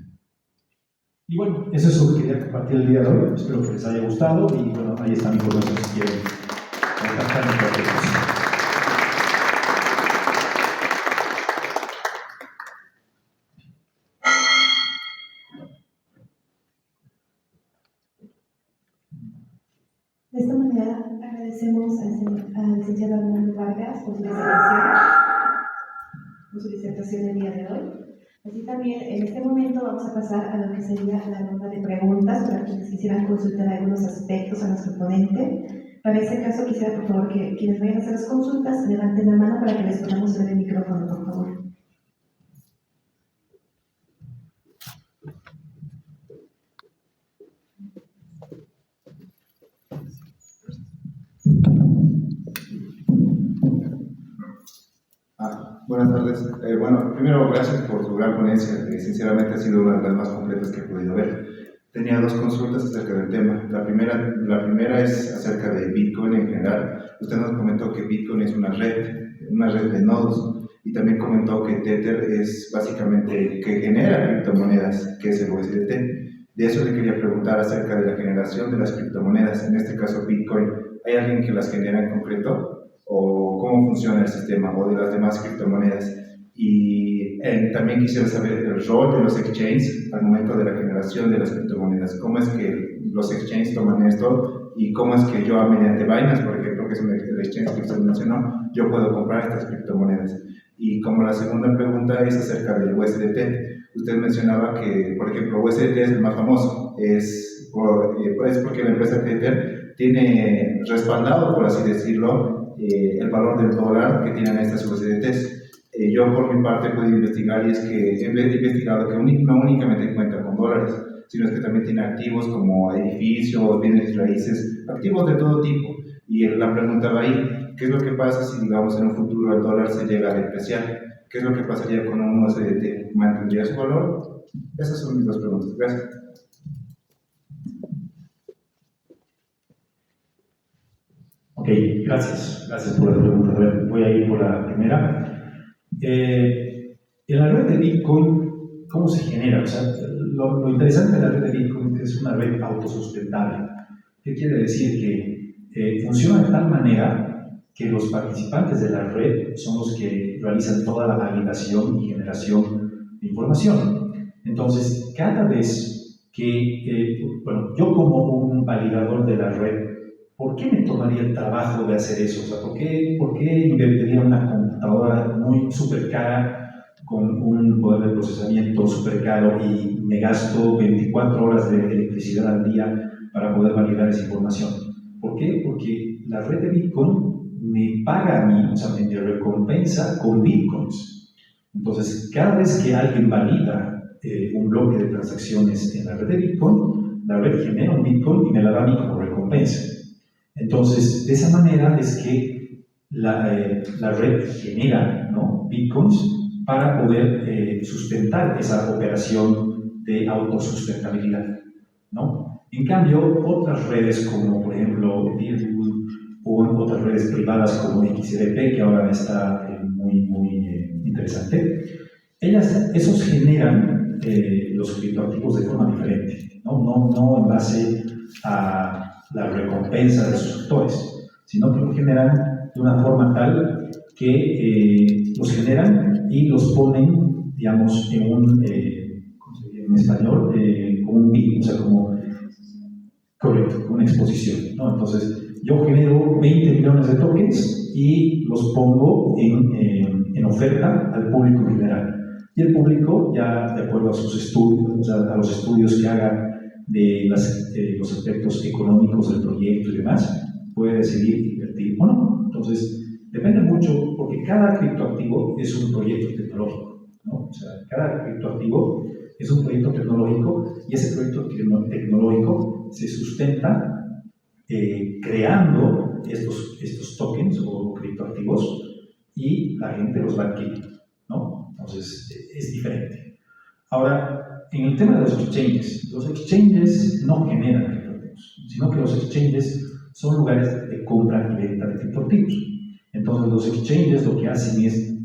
[SPEAKER 1] Y bueno, eso es lo que quería compartir el día de hoy. Espero que les haya gustado y bueno, ahí está mi información si quieren contactarme cualquier cosa.
[SPEAKER 2] esta manera agradecemos al licenciado Armando Vargas por su disertación el día de hoy. Así también, en este momento vamos a pasar a lo que sería la ronda de preguntas para quienes quisieran consultar algunos aspectos a nuestro ponente. Para ese caso, quisiera por favor que quienes vayan a hacer las consultas levanten la mano para que les podamos ver el micrófono, por favor.
[SPEAKER 3] Buenas tardes. Bueno, primero, gracias por su gran ponencia, que sinceramente ha sido una de las más completas que he podido ver. Tenía dos consultas acerca del tema. La primera es acerca de Bitcoin en general. Usted nos comentó que Bitcoin es una red de nodos, y también comentó que Tether es básicamente que genera criptomonedas, que es el USDT. De eso le quería preguntar acerca de la generación de las criptomonedas, en este caso Bitcoin. ¿Hay alguien que las genera en concreto? ¿O cómo funciona el sistema, o de las demás criptomonedas? Y también quisiera saber el rol de los exchanges al momento de la generación de las criptomonedas. ¿Cómo es que los exchanges toman esto? ¿Y cómo es que yo, mediante Binance, por ejemplo, que es el exchange que usted mencionó, yo puedo comprar estas criptomonedas? Y como la segunda pregunta es acerca del USDT. Usted mencionaba que, por ejemplo, USDT es el más famoso. Es porque la empresa Tether tiene respaldado, por así decirlo, el valor del dólar que tienen estas USDTs. Yo por mi parte he podido investigar, y es que he investigado que no únicamente cuenta con dólares, sino es que también tiene activos como edificios, bienes raíces, activos de todo tipo. Y la pregunta va ahí: ¿qué es lo que pasa si, digamos, en un futuro el dólar se llega a depreciar? ¿Qué es lo que pasaría con un USDT? ¿Mantendría su valor? Esas son mis dos preguntas. Gracias.
[SPEAKER 1] Ok, gracias por la pregunta. A ver, voy a ir por la primera. En la red de Bitcoin, ¿cómo se genera? O sea, lo interesante de la red de Bitcoin es una red autosustentable. ¿Qué quiere decir? Que funciona de tal manera que los participantes de la red son los que realizan toda la validación y generación de información. Entonces, cada vez que, yo como un validador de la red, ¿por qué me tomaría el trabajo de hacer eso? O sea, ¿por qué invertiría una computadora muy súper cara con un poder de procesamiento súper caro y me gasto 24 horas de electricidad al día para poder validar esa información? ¿Por qué? Porque la red de Bitcoin me paga a mí, o sea, me recompensa con Bitcoins. Entonces, cada vez que alguien valida un bloque de transacciones en la red de Bitcoin, la red genera un Bitcoin y me la da a mí como recompensa. Entonces, de esa manera es que la red genera, ¿no?, Bitcoins para poder sustentar esa operación de autosustentabilidad, ¿no? En cambio, otras redes como, por ejemplo, Ethereum, o otras redes privadas como XRP, que ahora está muy interesante, esos generan los criptoactivos de forma diferente, no en base a la recompensa de sus actores, sino que lo generan de una forma tal que los generan y los ponen, digamos, en un, ¿cómo se dice en español? Como un BIN, o sea, como, correcto, una exposición, ¿no? Entonces, yo genero 20 millones de tokens y los pongo en oferta al público en general. Y el público, ya de acuerdo a sus estudios, o sea, a los estudios que haga de los aspectos económicos del proyecto y demás, puede decidir invertir o no. Entonces, depende mucho, porque cada criptoactivo es un proyecto tecnológico, ¿no? O sea, cada criptoactivo es un proyecto tecnológico, y ese proyecto tecnológico se sustenta creando estos tokens o criptoactivos, y la gente los va adquiriendo, ¿no? Entonces, es diferente. Ahora, en el tema de los exchanges no generan criptoactivos, sino que los exchanges son lugares de compra y venta de criptoactivos. Entonces, los exchanges lo que hacen es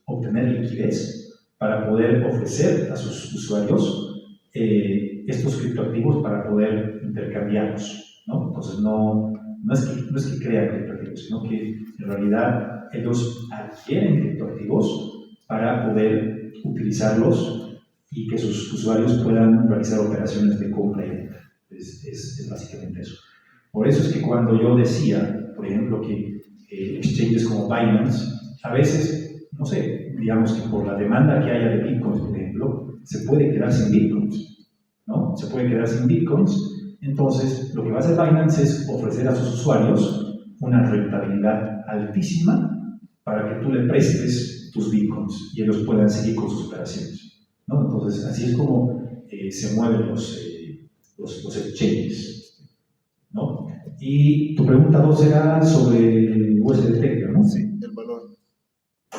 [SPEAKER 1] obtener liquidez para poder ofrecer a sus usuarios estos criptoactivos para poder intercambiarlos, ¿no? Entonces, no es que crean criptoactivos, sino que en realidad ellos adquieren criptoactivos para poder utilizarlos y que sus usuarios puedan realizar operaciones de compra y venta. Es básicamente eso. Por eso es que cuando yo decía, por ejemplo, que exchanges como Binance, a veces, no sé, digamos que por la demanda que haya de bitcoins, por ejemplo, se puede quedar sin bitcoins, ¿no? Se puede quedar sin bitcoins. Entonces, lo que va a hacer Binance es ofrecer a sus usuarios una rentabilidad altísima para que tú le prestes tus bitcoins y ellos puedan seguir con sus operaciones, ¿no? Entonces, así es como se mueven los exchanges, ¿no? Y tu pregunta 2 era sobre USDT, ¿no?
[SPEAKER 3] Sí, el valor.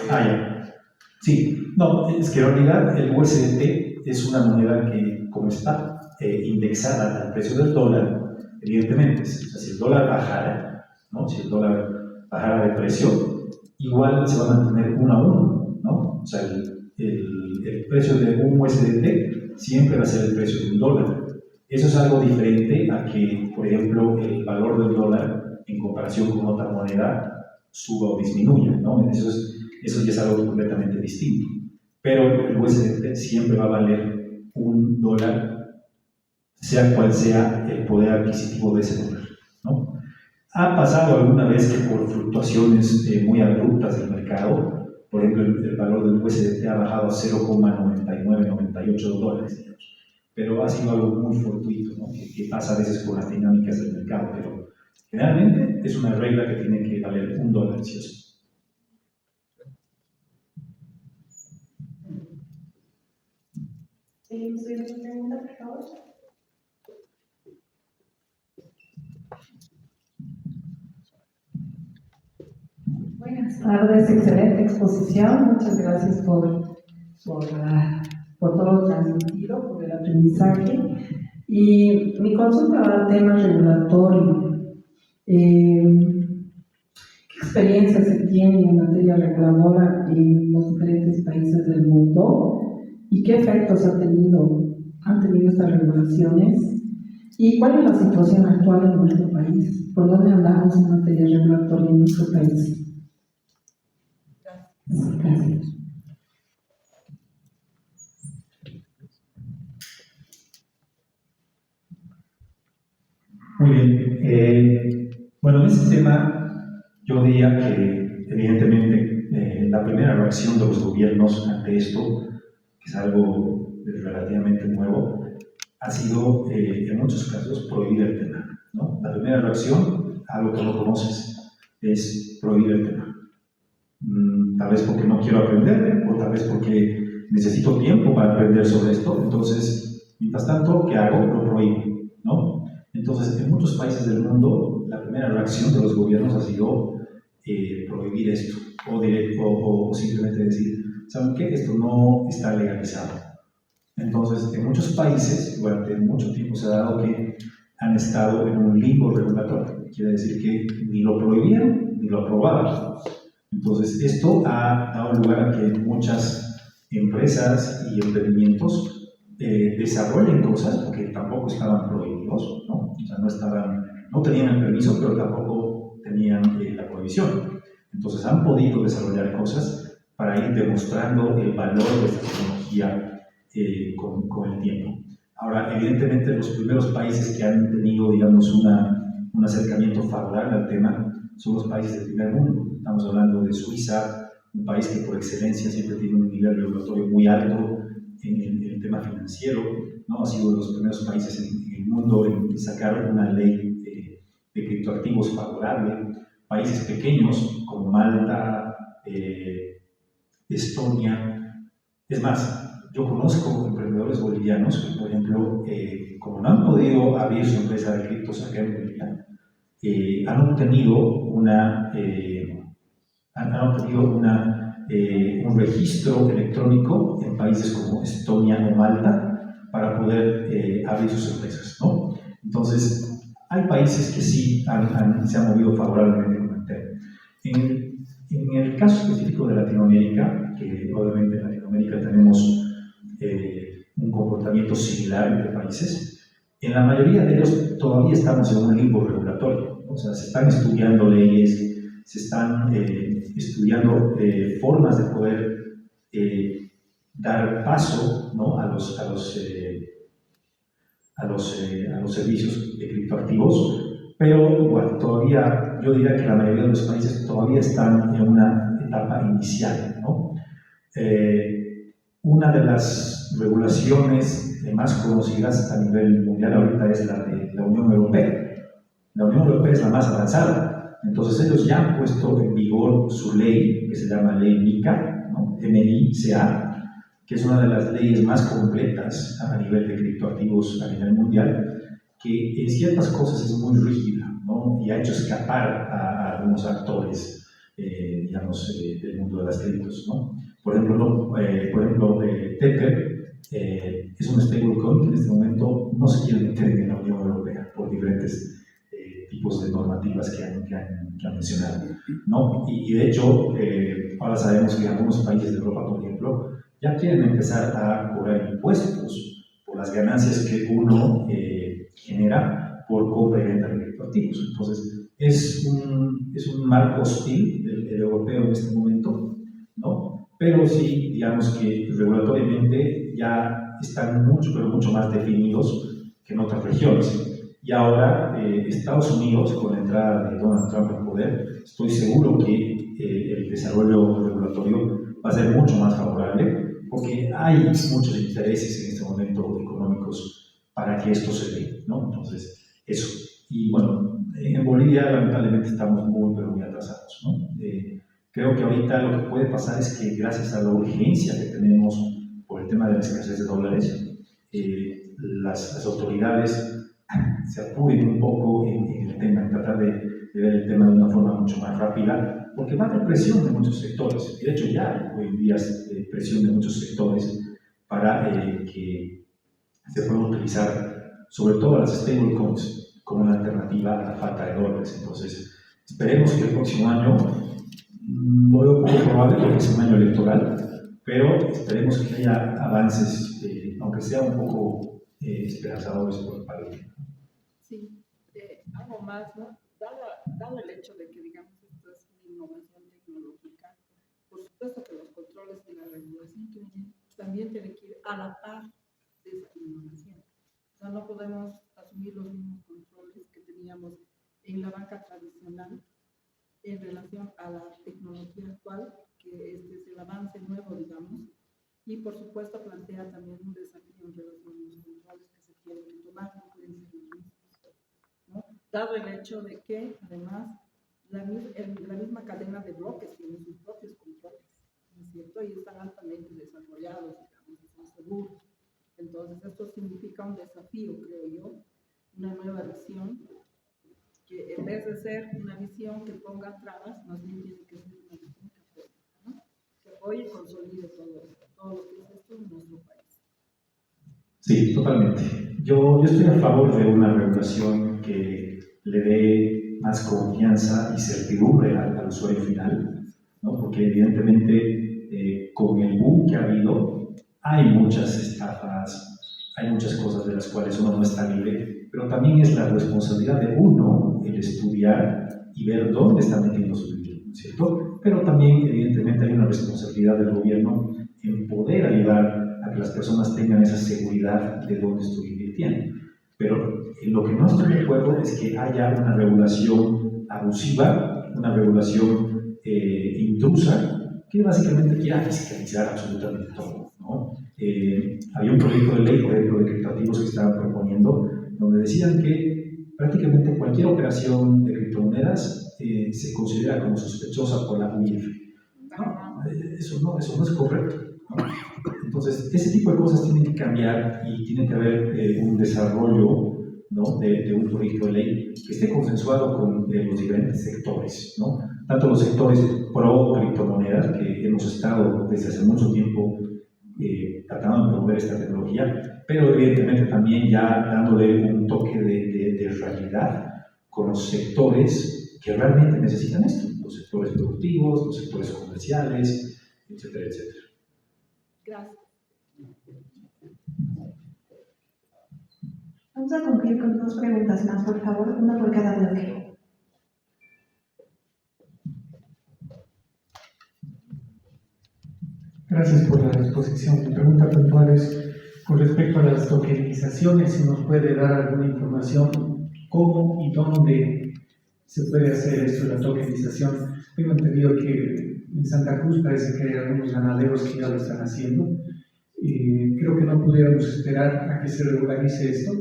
[SPEAKER 1] Ya. Sí, no, es que en realidad el USDT es una moneda que, como está indexada al precio del dólar, evidentemente, o sea, si el dólar bajara, ¿no? Si el dólar bajara de precio, igual se va a mantener 1 a 1, ¿no? O sea, el precio de un USDT siempre va a ser el precio de un dólar. Eso es algo diferente a que, por ejemplo, el valor del dólar en comparación con otra moneda suba o disminuya, ¿no? Eso ya es algo completamente distinto. Pero el USDT siempre va a valer un dólar, sea cual sea el poder adquisitivo de ese dólar, ¿no? Ha pasado alguna vez que por fluctuaciones muy abruptas del mercado, por ejemplo, el valor del USDT ha bajado a 0,9998 dólares, digamos. Pero ha sido algo muy fortuito, ¿no? Que pasa a veces con las dinámicas del mercado, pero generalmente es una regla que tiene que valer un dólar, ¿sí o sí?
[SPEAKER 2] Seguimos viendo tu pregunta, por favor.
[SPEAKER 4] Buenas tardes, excelente exposición. Muchas gracias por todo lo transmitido, por el aprendizaje. Y mi consulta va al tema regulatorio. ¿Qué experiencia se tiene en materia reguladora en los diferentes países del mundo? ¿Y qué efectos han tenido estas regulaciones? ¿Y cuál es la situación actual en nuestro país? ¿Por dónde andamos en materia regulatoria en nuestro país? Gracias.
[SPEAKER 1] Muy bien. Bueno, en este tema yo diría que evidentemente la primera reacción de los gobiernos ante esto, que es algo relativamente nuevo, ha sido en muchos casos prohibir el tema, ¿no? La primera reacción, algo que no conoces, es prohibir el tema. Tal vez porque no quiero aprender, o tal vez porque necesito tiempo para aprender sobre esto. Entonces, mientras tanto, ¿qué hago? Lo prohíbo, ¿no? Entonces, en muchos países del mundo, la primera reacción de los gobiernos ha sido prohibir esto, o simplemente decir, ¿saben qué? Esto no está legalizado. Entonces, en muchos países, durante mucho tiempo se ha dado que han estado en un limbo regulatorio. Quiere decir que ni lo prohibían ni lo aprobaban. Entonces, esto ha dado lugar a que muchas empresas y emprendimientos desarrollen cosas que tampoco estaban prohibidos, ¿no? O sea, no tenían el permiso, pero tampoco tenían la prohibición. Entonces, han podido desarrollar cosas para ir demostrando el valor de esta tecnología con el tiempo. Ahora, evidentemente, los primeros países que han tenido, digamos, un acercamiento favorable al tema son los países del primer mundo. Estamos hablando de Suiza, un país que por excelencia siempre tiene un nivel regulatorio muy alto en el tema financiero, ¿no? Ha sido de los primeros países en el mundo en sacar una ley de criptoactivos favorable. Países pequeños como Malta, Estonia. Es más, yo conozco emprendedores bolivianos que, por ejemplo, como no han podido abrir su empresa de criptos acá en Bolivia, han obtenido un registro electrónico en países como Estonia o Malta para poder abrir sus empresas, ¿no? Entonces, hay países que sí se han movido favorablemente con el tema. En el caso específico de Latinoamérica, que obviamente en Latinoamérica tenemos un comportamiento similar entre países, en la mayoría de ellos todavía estamos en un limbo regulatorio. O sea, se están estudiando leyes, se están estudiando formas de poder dar paso, ¿no? a los servicios de criptoactivos, pero igual, todavía, yo diría que la mayoría de los países todavía están en una etapa inicial, ¿no? Una de las regulaciones más conocidas a nivel mundial ahorita es la de la Unión Europea. La Unión Europea es la más avanzada, entonces ellos ya han puesto en vigor su ley, que se llama Ley MiCA, ¿no? MiCA, que es una de las leyes más completas a nivel de criptoactivos a nivel mundial, que en ciertas cosas es muy rígida, ¿no? Y ha hecho escapar a algunos actores, digamos, del mundo de las criptos, ¿no? Por ejemplo, Tether es un stablecoin que en este momento no se quiere meter en la Unión Europea por diferentes tipos de normativas que han mencionado, ¿no? Y de hecho, ahora sabemos que algunos países de Europa, por ejemplo, ya quieren empezar a cobrar impuestos por las ganancias que uno genera por compra y venta de criptoactivos. Entonces, es un marco hostil el europeo en este momento, ¿no? Pero sí, digamos que regulatoriamente ya están mucho, pero mucho más definidos que en otras regiones. Y ahora Estados Unidos, con la entrada de Donald Trump al poder, estoy seguro que el desarrollo regulatorio va a ser mucho más favorable, porque hay muchos intereses en este momento económicos para que esto se dé, ¿no? Entonces, eso. Y bueno, en Bolivia lamentablemente estamos muy, pero muy atrasados, ¿no? Creo que ahorita lo que puede pasar es que gracias a la urgencia que tenemos por el tema de la escasez de dólares, las autoridades se apuren un poco en el tema, en tratar de ver el tema de una forma mucho más rápida, porque va a haber presión de muchos sectores. De hecho, ya hoy en día hay presión de muchos sectores para que se puedan utilizar, sobre todo las stablecoins, como una alternativa a la falta de dólares. Entonces, esperemos que el próximo año, no veo poco probable porque es un año electoral, pero esperemos que haya avances, aunque sea un poco esperanzadores por el país.
[SPEAKER 4] Sí, algo más, ¿no? Dado el hecho de que, digamos, esto es una innovación tecnológica, por supuesto que los controles y la regulación también tienen que ir a la par de esa innovación. O sea, no podemos asumir los mismos controles que teníamos en la banca tradicional en relación a la tecnología actual, que es el avance nuevo, digamos, y por supuesto plantea también un desafío en relación a los controles que se tienen que tomar, no pueden ser los mismos, ¿no? Dado el hecho de que, además, la misma cadena de bloques tiene sus propios controles, ¿no es cierto? Y están altamente desarrollados, digamos, y son seguros. Entonces, esto significa un desafío, creo yo, una nueva visión, que en vez de ser una visión que ponga trabas, más bien tiene que ser una visión que apoye, ¿no? Que apoye y consolide todo lo que es esto en nuestro país.
[SPEAKER 1] Sí, totalmente. Yo estoy a favor de una regulación que le dé más confianza y certidumbre al usuario final, ¿no? Porque evidentemente con el boom que ha habido hay muchas estafas, hay muchas cosas de las cuales uno no está libre, pero también es la responsabilidad de uno el estudiar y ver dónde está metiendo su dinero, ¿cierto? Pero también evidentemente hay una responsabilidad del gobierno en poder ayudar a que las personas tengan esa seguridad de dónde estoy invirtiendo. Pero en lo que no estoy de acuerdo es que haya una regulación abusiva, una regulación intrusa, que básicamente quiera fiscalizar absolutamente todo, ¿no? Había un proyecto de ley, por ejemplo, de criptoactivos que estaban proponiendo, donde decían que prácticamente cualquier operación de criptomonedas se considera como sospechosa por la UIF. No, eso no es correcto, ¿no? Entonces, ese tipo de cosas tienen que cambiar y tiene que haber un desarrollo, ¿no? de un proyecto de ley que esté consensuado con los diferentes sectores, ¿no? Tanto los sectores pro criptomonedas, que hemos estado desde hace mucho tiempo tratando de promover esta tecnología, pero evidentemente también ya dándole un toque de realidad con los sectores que realmente necesitan esto, los sectores productivos, los sectores comerciales, etcétera, etcétera.
[SPEAKER 4] Gracias.
[SPEAKER 2] Vamos a concluir con 2 preguntas más, por favor, una por cada bloque.
[SPEAKER 5] Gracias por la exposición. Mi pregunta puntual es con respecto a las tokenizaciones, si nos puede dar alguna información cómo y dónde se puede hacer esto de la tokenización. Tengo entendido que en Santa Cruz parece que hay algunos ganaderos que ya lo están haciendo. Creo que no pudiéramos esperar a que se regularice esto.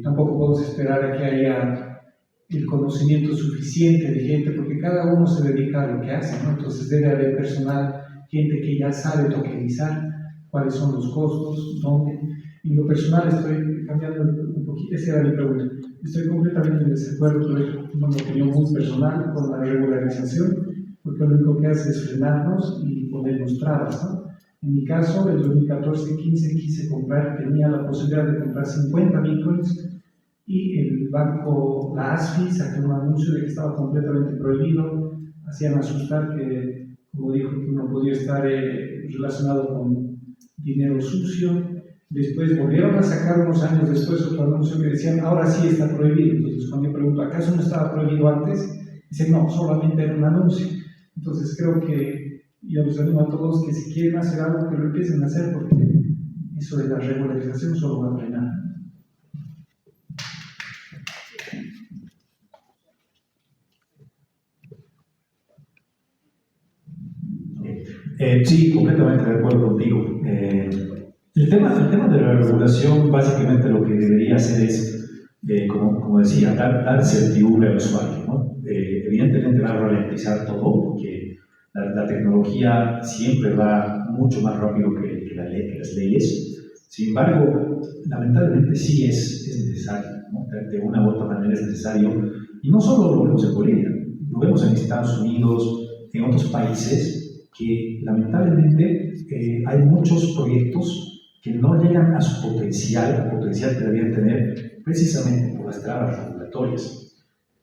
[SPEAKER 5] Tampoco podemos esperar a que haya el conocimiento suficiente de gente, porque cada uno se dedica a lo que hace, ¿no? Entonces debe haber personal, gente que ya sabe tokenizar, cuáles son los costos, dónde. En lo personal estoy cambiando un poquito, esa era mi pregunta. Estoy completamente en desacuerdo, una opinión muy personal, con la regularización, porque lo único que hace es frenarnos y ponernos trabas, ¿no? En mi caso, en 2014-15 quise comprar, tenía la posibilidad de comprar 50 bitcoins y el banco, la ASFI, sacó un anuncio de que estaba completamente prohibido, hacían asustar que, como dijo, que uno podía estar relacionado con dinero sucio. Después volvieron a sacar unos años después otro anuncio que decían, ahora sí está prohibido. Entonces cuando yo pregunto, ¿acaso no estaba prohibido antes? Dicen, no, solamente era un anuncio. Entonces creo que yo les animo a todos que si quieren hacer algo, que lo empiecen a hacer, porque eso de la regularización solo va a frenar.
[SPEAKER 1] Sí, completamente de acuerdo contigo. El tema de la regulación, básicamente lo que debería hacer es, como decía, dar certidumbre al usuario, ¿no? Evidentemente va a ralentizar todo, porque la tecnología siempre va mucho más rápido que las leyes. Sin embargo, lamentablemente sí es necesario, ¿no? De una u otra manera es necesario, y no solo lo vemos en Bolivia, lo vemos en Estados Unidos, en otros países, que lamentablemente hay muchos proyectos que no llegan a su potencial, el potencial que deberían tener precisamente por las trabas regulatorias.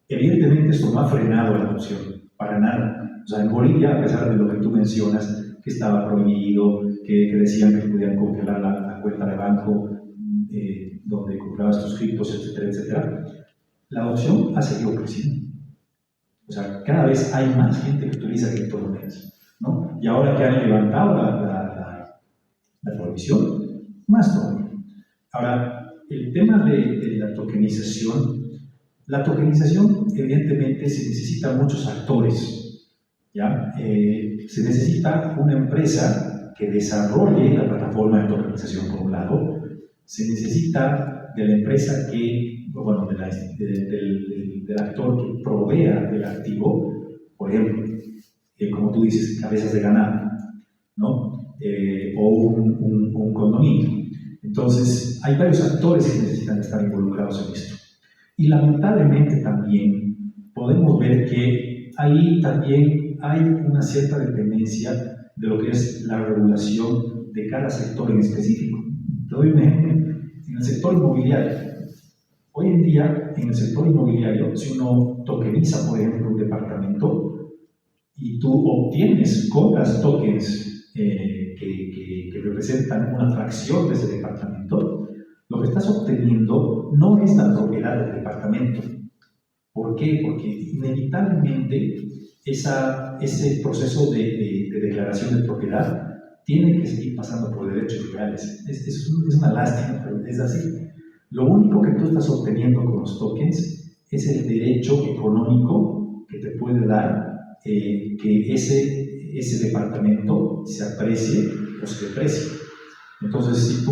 [SPEAKER 1] Evidentemente esto no ha frenado la adopción, para nada. O sea, en Bolivia, a pesar de lo que tú mencionas, que estaba prohibido, que decían que podían congelar la cuenta de banco donde comprabas tus criptos, etcétera, etcétera, la adopción ha seguido creciendo. O sea, cada vez hay más gente que utiliza criptomonedas, ¿no? Y ahora que han levantado la prohibición, más todavía. Ahora, el tema de la tokenización evidentemente se necesitan muchos actores, ¿ya? Se necesita una empresa que desarrolle la plataforma de tokenización por un lado, se necesita de la empresa que, bueno, del actor que provea el activo, por ejemplo, como tú dices, cabezas de ganado, ¿no? O un condominio. Entonces, hay varios actores que necesitan estar involucrados en esto. Y lamentablemente también podemos ver que ahí también hay una cierta dependencia de lo que es la regulación de cada sector en específico. Te doy un ejemplo. En el sector inmobiliario, hoy en día, en el sector inmobiliario, si uno tokeniza, por ejemplo, un departamento y tú compras tokens que representan una fracción de ese departamento, lo que estás obteniendo no es la propiedad del departamento. ¿Por qué? Porque inevitablemente ese proceso de declaración de propiedad tiene que seguir pasando por derechos reales. Es una lástima, pero es así. Lo único que tú estás obteniendo con los tokens es el derecho económico que te puede dar que ese departamento se aprecie o se deprecie. Entonces, si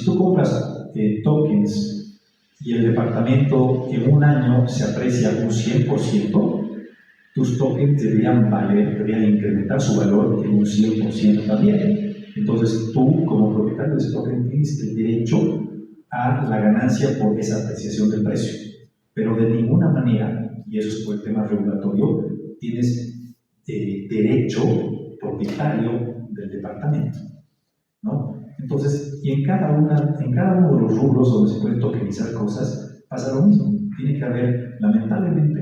[SPEAKER 1] tú compras tokens y el departamento en un año se aprecia un 100%, tus tokens deberían incrementar su valor en un 100% también. Entonces, tú, como propietario de ese token, tienes el derecho a la ganancia por esa apreciación del precio. Pero de ninguna manera, y eso es por el tema regulatorio, tienes derecho propietario del departamento, ¿no? Entonces, y en cada uno de los rubros donde se pueden tokenizar cosas, pasa lo mismo. Tiene que haber, lamentablemente,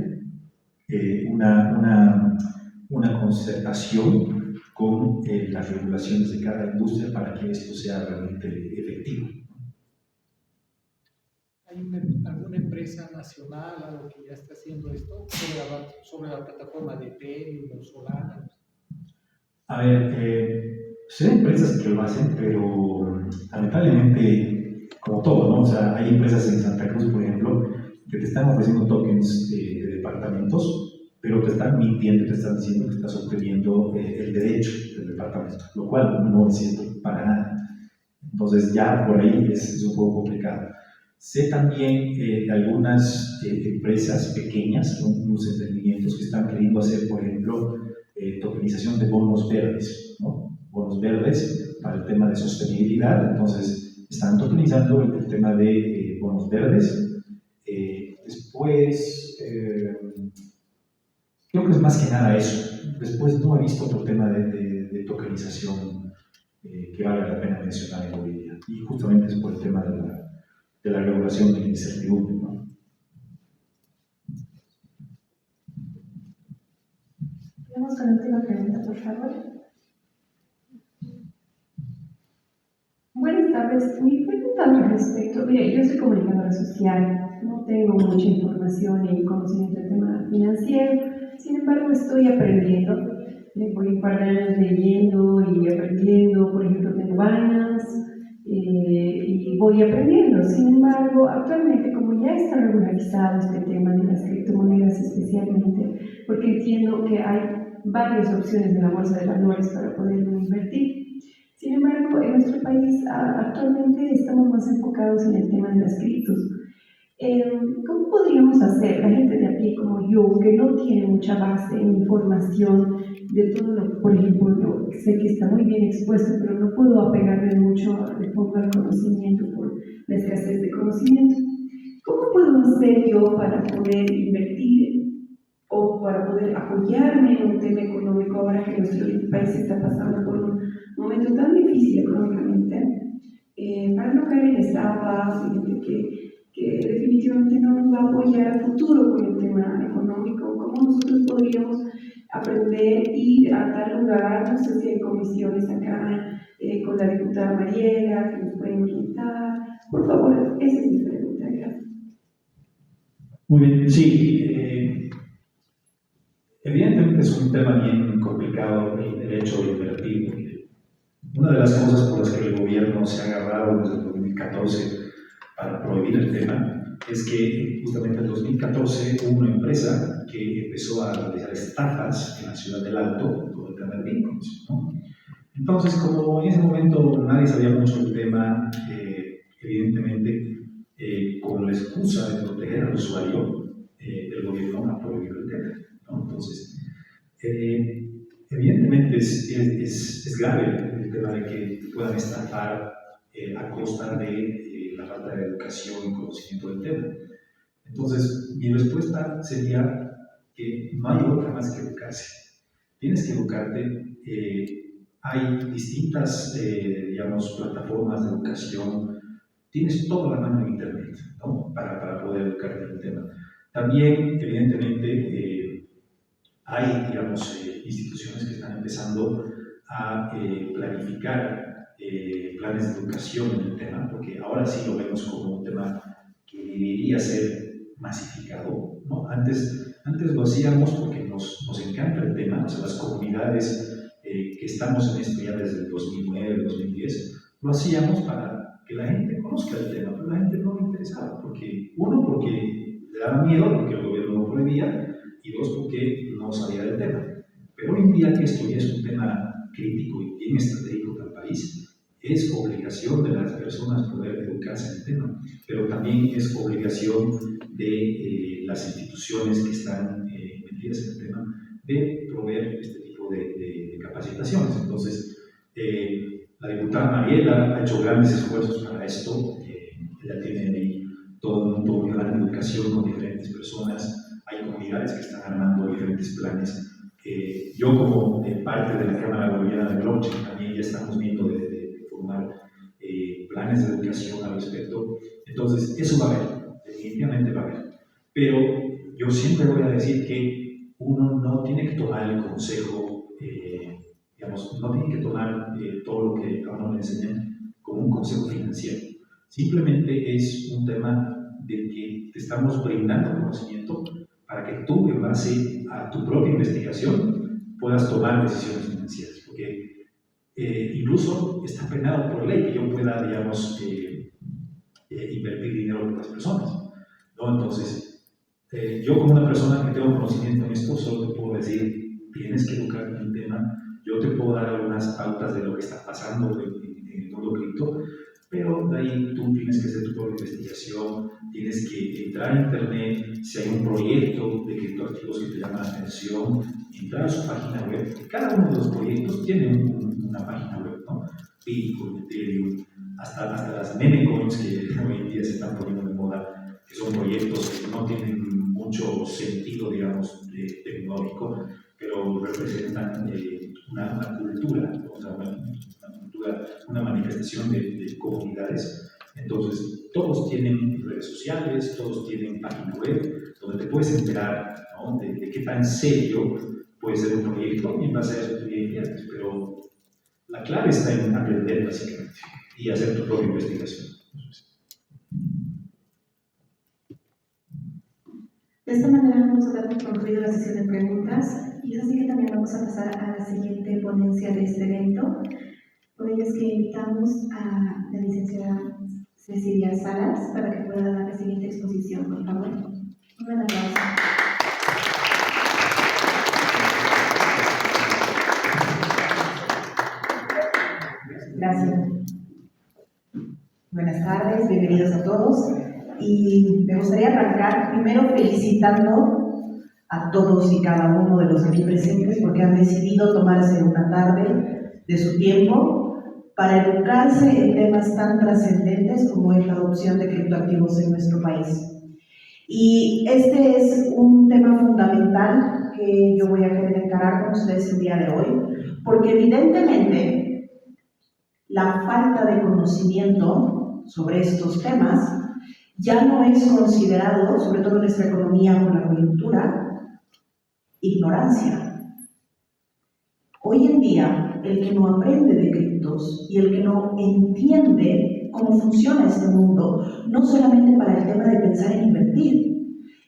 [SPEAKER 1] una concertación con las regulaciones de cada industria para que esto sea realmente efectivo.
[SPEAKER 5] ¿Hay alguna empresa nacional, algo que ya esté haciendo esto sobre la plataforma de Ethereum o Solana?
[SPEAKER 1] A ver, sí hay empresas que lo hacen, pero lamentablemente, como todo, ¿no? O sea, hay empresas en Santa Cruz, por ejemplo, te están ofreciendo tokens de departamentos, pero te están mintiendo, te están diciendo que estás obteniendo el derecho del departamento, lo cual no es cierto para nada. Entonces ya por ahí es un poco complicado. Sé también de algunas empresas pequeñas, unos emprendimientos que están queriendo hacer, por ejemplo, tokenización de bonos verdes, ¿no? Bonos verdes para el tema de sostenibilidad. Entonces están tokenizando el tema de bonos verdes. Después, creo que es más que nada eso. Después no he visto otro tema de tokenización que vale la pena mencionar en Bolivia. Y justamente es por el tema de la regulación de la incertidumbre, ¿no?
[SPEAKER 2] Vamos con la última pregunta, por favor.
[SPEAKER 6] Buenas tardes. Mi pregunta al respecto, mire, yo soy comunicadora social, no tengo mucha información ni conocimiento del tema financiero, sin embargo estoy aprendiendo. Voy un par de años leyendo y aprendiendo, por ejemplo, tengo Binance y voy aprendiendo. Sin embargo, actualmente, como ya está regularizado este tema de las criptomonedas especialmente, porque entiendo que hay varias opciones en la bolsa de valores para poder invertir. Sin embargo, en nuestro país actualmente estamos más enfocados en el tema de las criptos. ¿Cómo podríamos hacer, la gente de a pie como yo, que no tiene mucha base en información de todo lo, por ejemplo, sé que está muy bien expuesto, pero no puedo apegarme mucho de fondo al conocimiento por la escasez de conocimiento? ¿Cómo puedo hacer yo para poder invertir o para poder apoyarme en un tema económico ahora que nuestro país está pasando por un momento tan difícil económicamente, para no caer en estafas y que definitivamente no nos va a apoyar a futuro con el tema económico? ¿Cómo nosotros podríamos aprender ir a tal lugar? No sé si hay comisiones acá con la diputada Mariela que nos pueden orientar. Por favor, esa es mi pregunta. Gracias.
[SPEAKER 1] Muy bien, sí. Evidentemente es un tema bien complicado el hecho de invertir, porque una de las cosas por las que el gobierno se ha agarrado desde el 2014 para prohibir el tema es que justamente en 2014 hubo una empresa que empezó a realizar estafas en la ciudad del Alto con el tema del Bitcoin, ¿no? Entonces, como en ese momento nadie sabía mucho del tema, evidentemente, con la excusa de proteger al usuario, el gobierno ha prohibido el tema, ¿no? Entonces, evidentemente es grave el tema de que puedan estafar a costa de la falta de educación y conocimiento del tema. Entonces, mi respuesta sería que no hay otra más que educarse. Tienes que educarte. Hay distintas, digamos, plataformas de educación. Tienes toda la mano en Internet, ¿no? Para poder educarte en el tema. También, evidentemente, hay, digamos, instituciones que están empezando a planificar planes de educación en el tema, porque ahora sí lo vemos como un tema que debería ser masificado, ¿no? Antes lo hacíamos porque nos encanta el tema, o sea, las comunidades que estamos en esto ya desde el 2009, 2010, lo hacíamos para que la gente conozca el tema, pero la gente no le interesaba, porque le daba miedo, porque el gobierno lo prohibía, y dos, porque no sabía del tema. Pero hoy en día que esto ya es un tema crítico y bien estratégico para el país, es obligación de las personas poder educarse en el tema, pero también es obligación de las instituciones que están metidas en el tema de proveer este tipo de capacitaciones. Entonces, la diputada Mariela ha hecho grandes esfuerzos para esto. Ella tiene ahí todo un plan de educación con diferentes personas. Hay comunidades que están armando diferentes planes. Yo como parte de la Cámara Boliviana de Blockchain también ya estamos viendo de formar planes de educación al respecto. Entonces, eso va a haber, definitivamente va a haber. Pero yo siempre voy a decir que uno no tiene que tomar el consejo, digamos, no tiene que tomar todo lo que a uno le enseñan como un consejo financiero. Simplemente es un tema de que te estamos brindando conocimiento para que tú, en base a tu propia investigación, puedas tomar decisiones financieras. Porque incluso está penado por ley que yo pueda, digamos, invertir dinero de otras personas, ¿no? Entonces, Yo como una persona que tengo conocimiento en esto, solo te puedo decir, tienes que educarte en el tema. Yo te puedo dar algunas pautas de lo que está pasando en el mundo cripto, pero de ahí tú tienes que hacer tu propia investigación, tienes que entrar a internet, si hay un proyecto de criptoactivos que te llama la atención, entrar a su página web. Cada uno de los proyectos tiene una página web, ¿no? Bitcoin, Ethereum, hasta las meme coins que hoy en día se están poniendo de moda, que son proyectos que no tienen mucho sentido, digamos, tecnológico, pero representan una cultura, o sea, una cultura, una manifestación de comunidades. Entonces, todos tienen redes sociales, todos tienen página web, donde te puedes enterar, ¿no?, de qué tan serio puede ser un proyecto y en base a eso tú inviertes. Pero la clave está en aprender, básicamente, y hacer tu propia investigación.
[SPEAKER 2] De esta manera vamos a dar por concluido la sesión de preguntas y es así que también vamos a pasar a la siguiente ponencia de este evento. Por ello es que invitamos a la licenciada Cecilia Salas para que pueda dar la siguiente exposición, por favor. Un gran aplauso.
[SPEAKER 7] Gracias. Buenas tardes, bienvenidos a todos. Y me gustaría arrancar primero felicitando a todos y cada uno de los aquí presentes porque han decidido tomarse una tarde de su tiempo para educarse en temas tan trascendentes como es la adopción de criptoactivos en nuestro país. Y este es un tema fundamental que yo voy a querer encarar con ustedes el día de hoy, porque evidentemente la falta de conocimiento sobre estos temas ya no es considerado, sobre todo en nuestra economía con la coyuntura, ignorancia. Hoy en día, el que no aprende de criptos y el que no entiende cómo funciona este mundo, no solamente para el tema de pensar en invertir,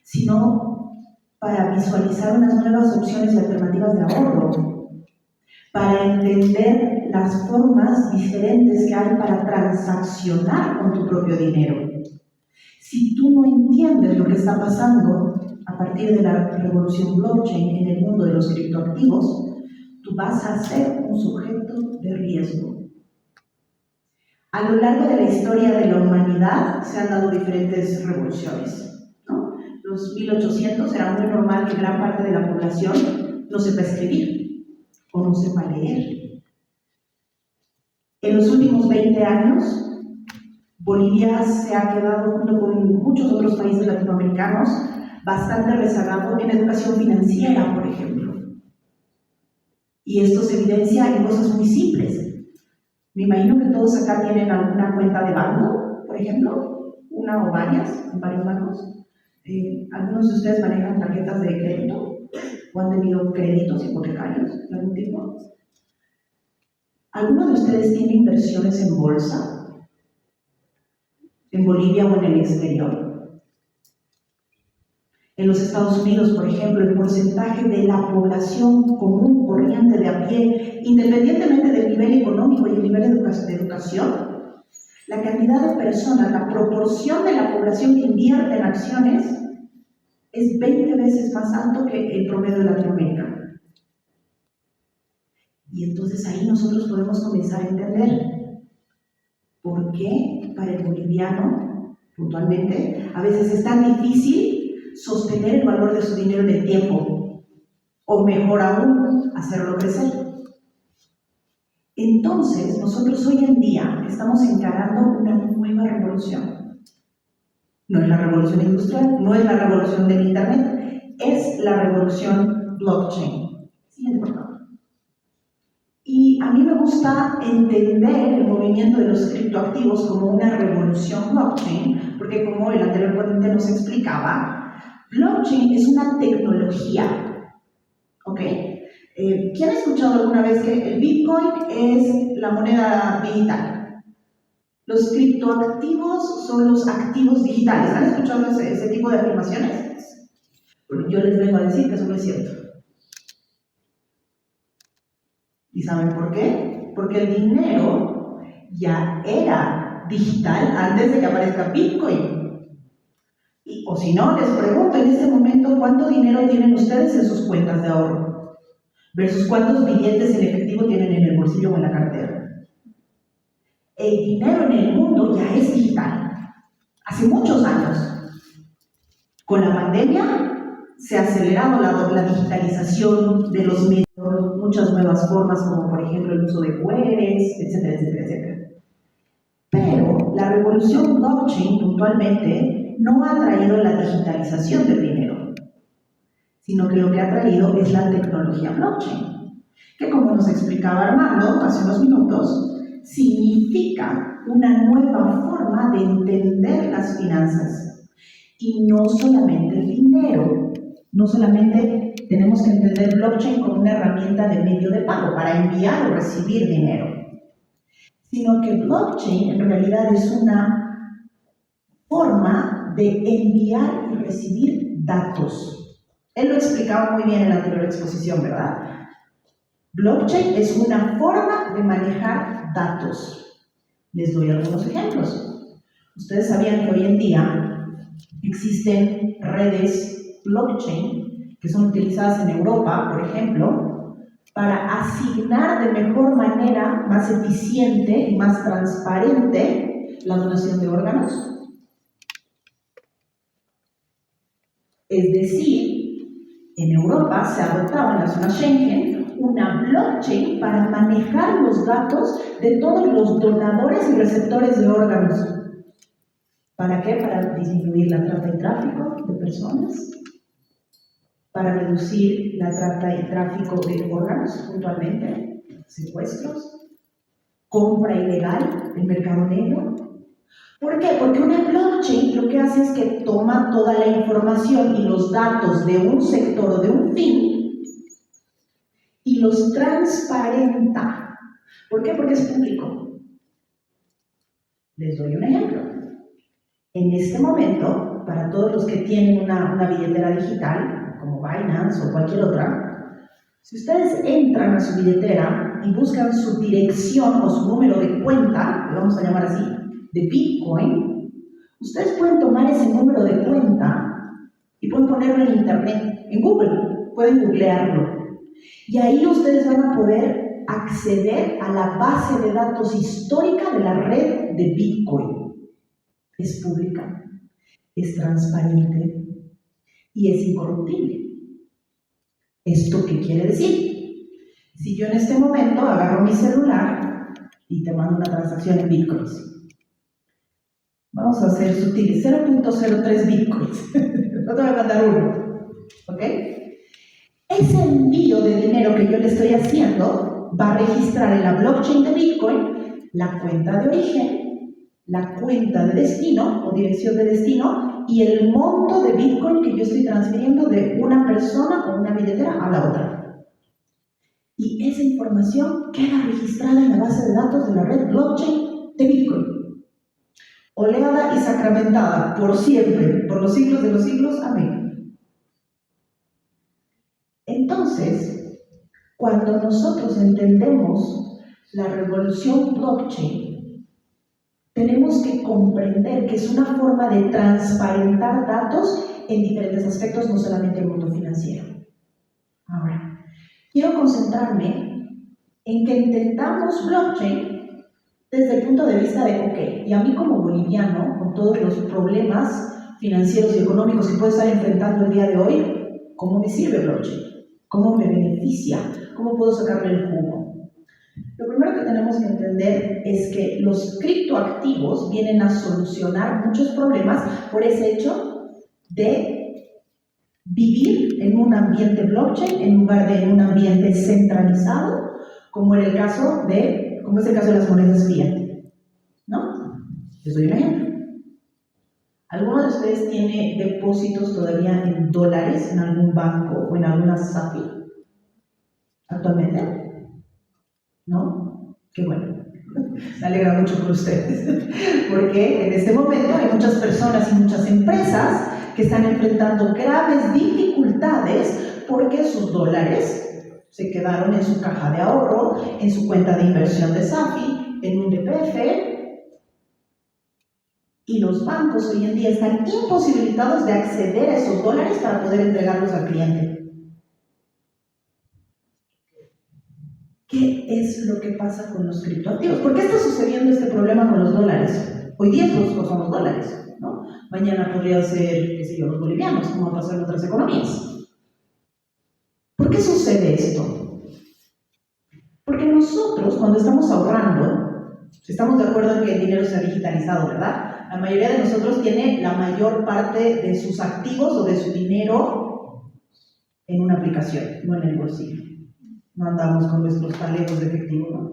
[SPEAKER 7] sino para visualizar unas nuevas opciones y alternativas de ahorro, para entender las formas diferentes que hay para transaccionar con tu propio dinero. Si tú no entiendes lo que está pasando a partir de la revolución blockchain en el mundo de los criptoactivos, tú vas a ser un sujeto de riesgo. A lo largo de la historia de la humanidad se han dado diferentes revoluciones, ¿no? Los 1800 era muy normal que gran parte de la población no sepa escribir o no sepa leer. En los últimos 20 años, Bolivia se ha quedado, junto con muchos otros países latinoamericanos, bastante rezagado en educación financiera, por ejemplo. Y esto se evidencia en cosas muy simples. Me imagino que todos acá tienen alguna cuenta de banco, por ejemplo, una o varias, en varios bancos. Algunos de ustedes manejan tarjetas de crédito o han tenido créditos hipotecarios de algún tipo. ¿Alguno de ustedes tiene inversiones en bolsa? ¿En Bolivia o en el exterior? En los Estados Unidos, por ejemplo, el porcentaje de la población común, corriente, de a pie, independientemente del nivel económico y el nivel de educación, la cantidad de personas, la proporción de la población que invierte en acciones es 20 veces más alto que el promedio de Latinoamérica. Y entonces ahí nosotros podemos comenzar a entender por qué para el boliviano, puntualmente, a veces es tan difícil sostener el valor de su dinero en el tiempo, o mejor aún, hacerlo crecer. Entonces, nosotros hoy en día estamos encarando una nueva revolución. No es la revolución industrial, no es la revolución del Internet, es la revolución blockchain. Siguiente, por favor. Y a mí me gusta entender el movimiento de los criptoactivos como una revolución blockchain, porque como el anterior ponente nos explicaba, blockchain es una tecnología, ¿ok? ¿Quién ha escuchado alguna vez que el Bitcoin es la moneda digital? Los criptoactivos son los activos digitales. ¿Han escuchado ese tipo de afirmaciones? Bueno, yo les vengo a decir que eso no es cierto. ¿Y saben por qué? Porque el dinero ya era digital antes de que aparezca Bitcoin. Y o si no, les pregunto en este momento cuánto dinero tienen ustedes en sus cuentas de ahorro versus cuántos billetes en efectivo tienen en el bolsillo o en la cartera. El dinero en el mundo ya es digital. Hace muchos años, con la pandemia, se ha acelerado la digitalización de los medios, muchas nuevas formas, como por ejemplo el uso de QRs, etcétera, etcétera, etcétera. Pero la revolución blockchain puntualmente no ha traído la digitalización del dinero, sino que lo que ha traído es la tecnología blockchain, que como nos explicaba Armando hace unos minutos, significa una nueva forma de entender las finanzas y no solamente el dinero. No solamente tenemos que entender blockchain como una herramienta de medio de pago para enviar o recibir dinero, sino que blockchain en realidad es una forma de enviar y recibir datos. Él lo explicaba muy bien en la anterior exposición, ¿verdad? Blockchain es una forma de manejar datos. Les doy algunos ejemplos. Ustedes sabían que hoy en día existen redes blockchain que son utilizadas en Europa, por ejemplo, para asignar de mejor manera, más eficiente y más transparente la donación de órganos. Es decir, en Europa se adoptaba en la zona Schengen una blockchain para manejar los datos de todos los donadores y receptores de órganos. ¿Para qué? Para disminuir la trata y tráfico de personas, para reducir la trata y tráfico de órganos, puntualmente, secuestros, compra ilegal, el mercado negro. ¿Por qué? Porque una blockchain lo que hace es que toma toda la información y los datos de un sector o de un fin y los transparenta. ¿Por qué? Porque es público. Les doy un ejemplo. En este momento, para todos los que tienen una billetera digital, como Binance o cualquier otra, si ustedes entran a su billetera y buscan su dirección o su número de cuenta, lo vamos a llamar así, de Bitcoin, ustedes pueden tomar ese número de cuenta y pueden ponerlo en internet, en Google, pueden googlearlo. Y ahí ustedes van a poder acceder a la base de datos histórica de la red de Bitcoin. Es pública, es transparente y es incorruptible. ¿Esto qué quiere decir? Si yo en este momento agarro mi celular y te mando una transacción en Bitcoins, vamos a hacer sutiles, 0.03 Bitcoins, no te voy a mandar uno, ¿ok? Ese envío de dinero que yo le estoy haciendo va a registrar en la blockchain de Bitcoin la cuenta de origen, la cuenta de destino o dirección de destino y el monto de Bitcoin que yo estoy transfiriendo de una persona o una billetera a la otra. Y esa información queda registrada en la base de datos de la red blockchain de Bitcoin. Oleada y sacramentada por siempre, por los siglos de los siglos. Amén. Entonces, cuando nosotros entendemos la revolución blockchain, tenemos que comprender que es una forma de transparentar datos en diferentes aspectos, no solamente el mundo financiero. Ahora, quiero concentrarme en que entendamos blockchain desde el punto de vista de, ok, y a mí como boliviano, con todos los problemas financieros y económicos que puedo estar enfrentando el día de hoy, ¿cómo me sirve blockchain? ¿Cómo me beneficia? ¿Cómo puedo sacarle el jugo? Lo primero que tenemos que entender es que los criptoactivos vienen a solucionar muchos problemas por ese hecho de vivir en un ambiente blockchain en lugar de en un ambiente centralizado, como es el caso de las monedas fiat, ¿no? Les doy un ejemplo. ¿Alguno de ustedes tiene depósitos todavía en dólares en algún banco o en alguna SAFI actualmente? ¿No? Qué bueno. Me alegra mucho por ustedes, porque en este momento hay muchas personas y muchas empresas que están enfrentando graves dificultades porque sus dólares se quedaron en su caja de ahorro, en su cuenta de inversión de SAFI, en un DPF, Y los bancos hoy en día están imposibilitados de acceder a esos dólares para poder entregarlos al cliente. ¿Qué es lo que pasa con los criptoactivos? ¿Por qué está sucediendo este problema con los dólares? Hoy día son los dólares, ¿no? Mañana podría ser, qué sé yo, los bolivianos, como va a pasar en otras economías. ¿Por qué sucede esto? Porque nosotros, cuando estamos ahorrando, estamos de acuerdo en que el dinero se ha digitalizado, ¿verdad? La mayoría de nosotros tiene la mayor parte de sus activos o de su dinero en una aplicación, no en el bolsillo. No andamos con nuestros talegos de efectivo, ¿no?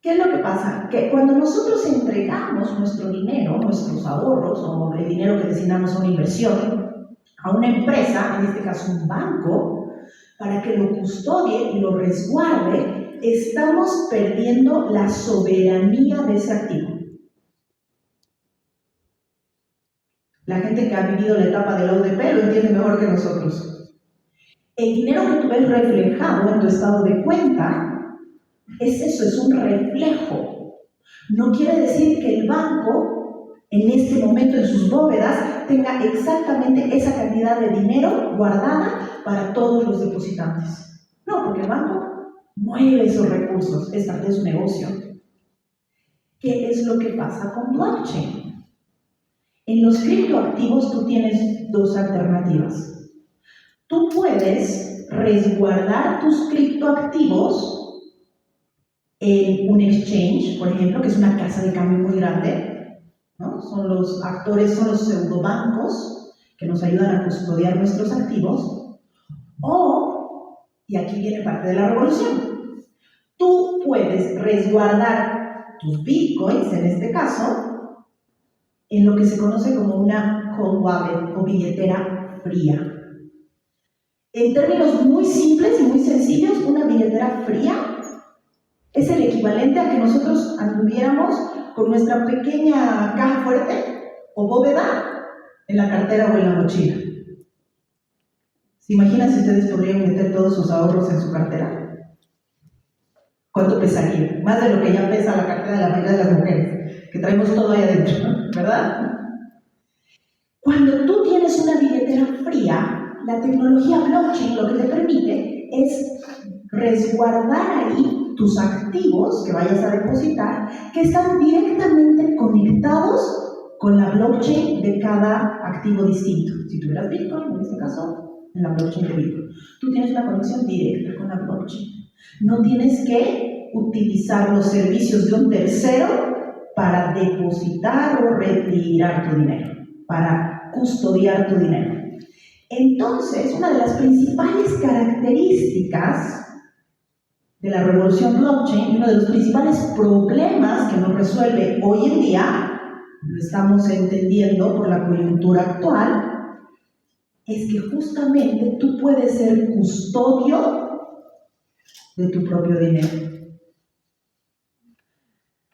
[SPEAKER 7] ¿Qué es lo que pasa? Que cuando nosotros entregamos nuestro dinero, nuestros ahorros o el dinero que destinamos a una inversión, a una empresa, en este caso un banco, para que lo custodie y lo resguarde, estamos perdiendo la soberanía de ese activo. La gente que ha vivido la etapa del ODP lo entiende mejor que nosotros. El dinero que tú ves reflejado en tu estado de cuenta es eso, es un reflejo. No quiere decir que el banco, en este momento en sus bóvedas, tenga exactamente esa cantidad de dinero guardada para todos los depositantes. No, porque el banco mueve esos recursos, es parte de su negocio. ¿Qué es lo que pasa con blockchain? En los criptoactivos tú tienes dos alternativas. Tú puedes resguardar tus criptoactivos en un exchange, por ejemplo, que es una casa de cambio muy grande, ¿no? Son los actores, son los pseudobancos que nos ayudan a custodiar nuestros activos. O, y aquí viene parte de la revolución, tú puedes resguardar tus bitcoins, en este caso, en lo que se conoce como una cold wallet o billetera fría. En términos muy simples y muy sencillos, una billetera fría es el equivalente a que nosotros anduviéramos con nuestra pequeña caja fuerte o bóveda en la cartera o en la mochila. ¿Se imaginan si ustedes podrían meter todos sus ahorros en su cartera? ¿Cuánto pesaría? Más de lo que ya pesa la cartera de la mayoría de las mujeres, que traemos todo ahí adentro, ¿verdad? Cuando tú tienes una billetera fría, la tecnología blockchain lo que te permite es resguardar ahí tus activos que vayas a depositar, que están directamente conectados con la blockchain de cada activo distinto. Si tuvieras Bitcoin, en este caso, en la blockchain de Bitcoin, tú tienes una conexión directa con la blockchain. No tienes que utilizar los servicios de un tercero para depositar o retirar tu dinero, para custodiar tu dinero. Entonces, una de las principales características de la revolución blockchain y uno de los principales problemas que nos resuelve hoy en día, lo estamos entendiendo por la coyuntura actual, es que justamente tú puedes ser custodio de tu propio dinero.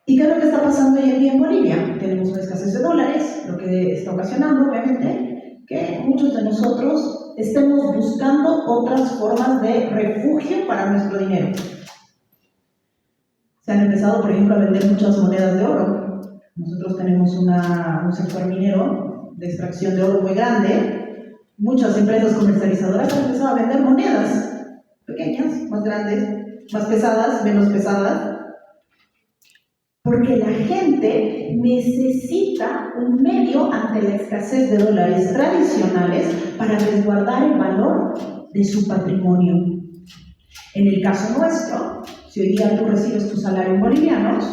[SPEAKER 7] ¿Y qué es lo que está pasando hoy en día en Bolivia? Tenemos una escasez de dólares, lo que está ocasionando, obviamente, que muchos de nosotros estemos buscando otras formas de refugio para nuestro dinero. Se han empezado, por ejemplo, a vender muchas monedas de oro. Nosotros tenemos un sector minero de extracción de oro muy grande. Muchas empresas comercializadoras han empezado a vender monedas pequeñas, más grandes, más pesadas, menos pesadas, porque la gente necesita un medio ante la escasez de dólares tradicionales para resguardar el valor de su patrimonio. En el caso nuestro, si hoy día tú recibes tu salario en bolivianos,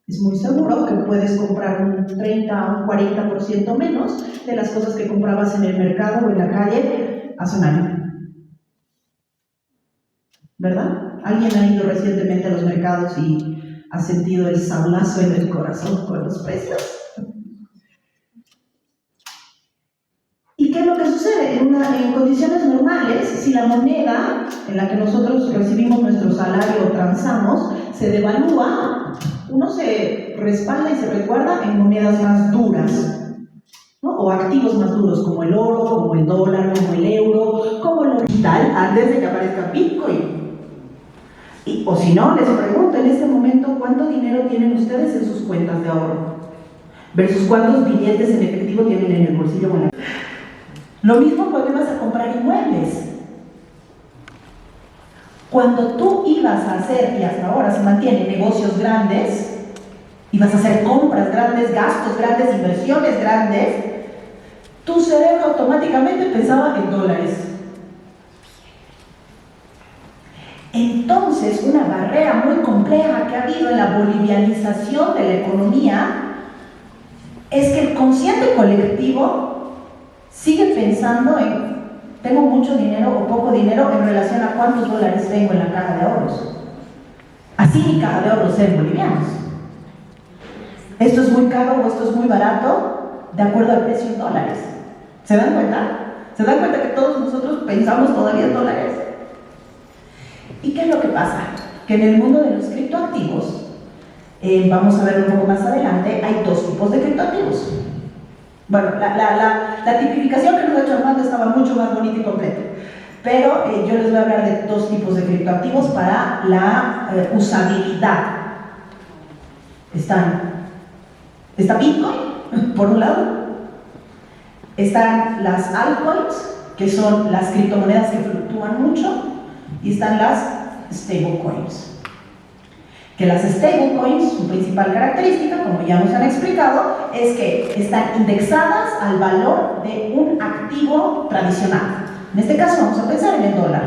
[SPEAKER 7] es muy seguro que puedes comprar un 30 o un 40% menos de las cosas que comprabas en el mercado o en la calle hace un año. ¿Verdad? ¿Alguien ha ido recientemente a los mercados y ha sentido el sablazo en el corazón con los precios? ¿Y qué es lo que sucede? En condiciones normales, si la moneda en la que nosotros recibimos nuestro salario o transamos se devalúa, uno se respalda y se resguarda en monedas más duras, ¿no? O activos más duros, como el oro, como el dólar, como el euro, como lo digital, antes de que aparezca Bitcoin. O si no, les pregunto en este momento, ¿cuánto dinero tienen ustedes en sus cuentas de ahorro? versus cuántos billetes en efectivo tienen en el bolsillo o en la... Lo mismo cuando ibas a comprar inmuebles. Cuando tú ibas a hacer, y hasta ahora se mantiene, negocios grandes, ibas a hacer compras grandes, gastos grandes, inversiones grandes, tu cerebro automáticamente pensaba en dólares. Entonces, una barrera muy compleja que ha habido en la bolivianización de la economía es que el consciente colectivo sigue pensando en tengo mucho dinero o poco dinero en relación a cuántos dólares tengo en la caja de ahorros. Así mi caja de ahorros es bolivianos. Esto es muy caro o esto es muy barato de acuerdo al precio en dólares. ¿Se dan cuenta? ¿Se dan cuenta que todos nosotros pensamos todavía en dólares? ¿Y qué es lo que pasa? Que en el mundo de los criptoactivos, vamos a ver un poco más adelante, hay dos tipos de criptoactivos. Bueno, la tipificación que nos ha hecho Armando estaba mucho más bonita y completa, pero yo les voy a hablar de dos tipos de criptoactivos para la usabilidad. Está Bitcoin, por un lado, están las altcoins, que son las criptomonedas que fluctúan mucho, y están las stablecoins. Que las stablecoins, su principal característica, como ya nos han explicado, es que están indexadas al valor de un activo tradicional. En este caso vamos a pensar en el dólar.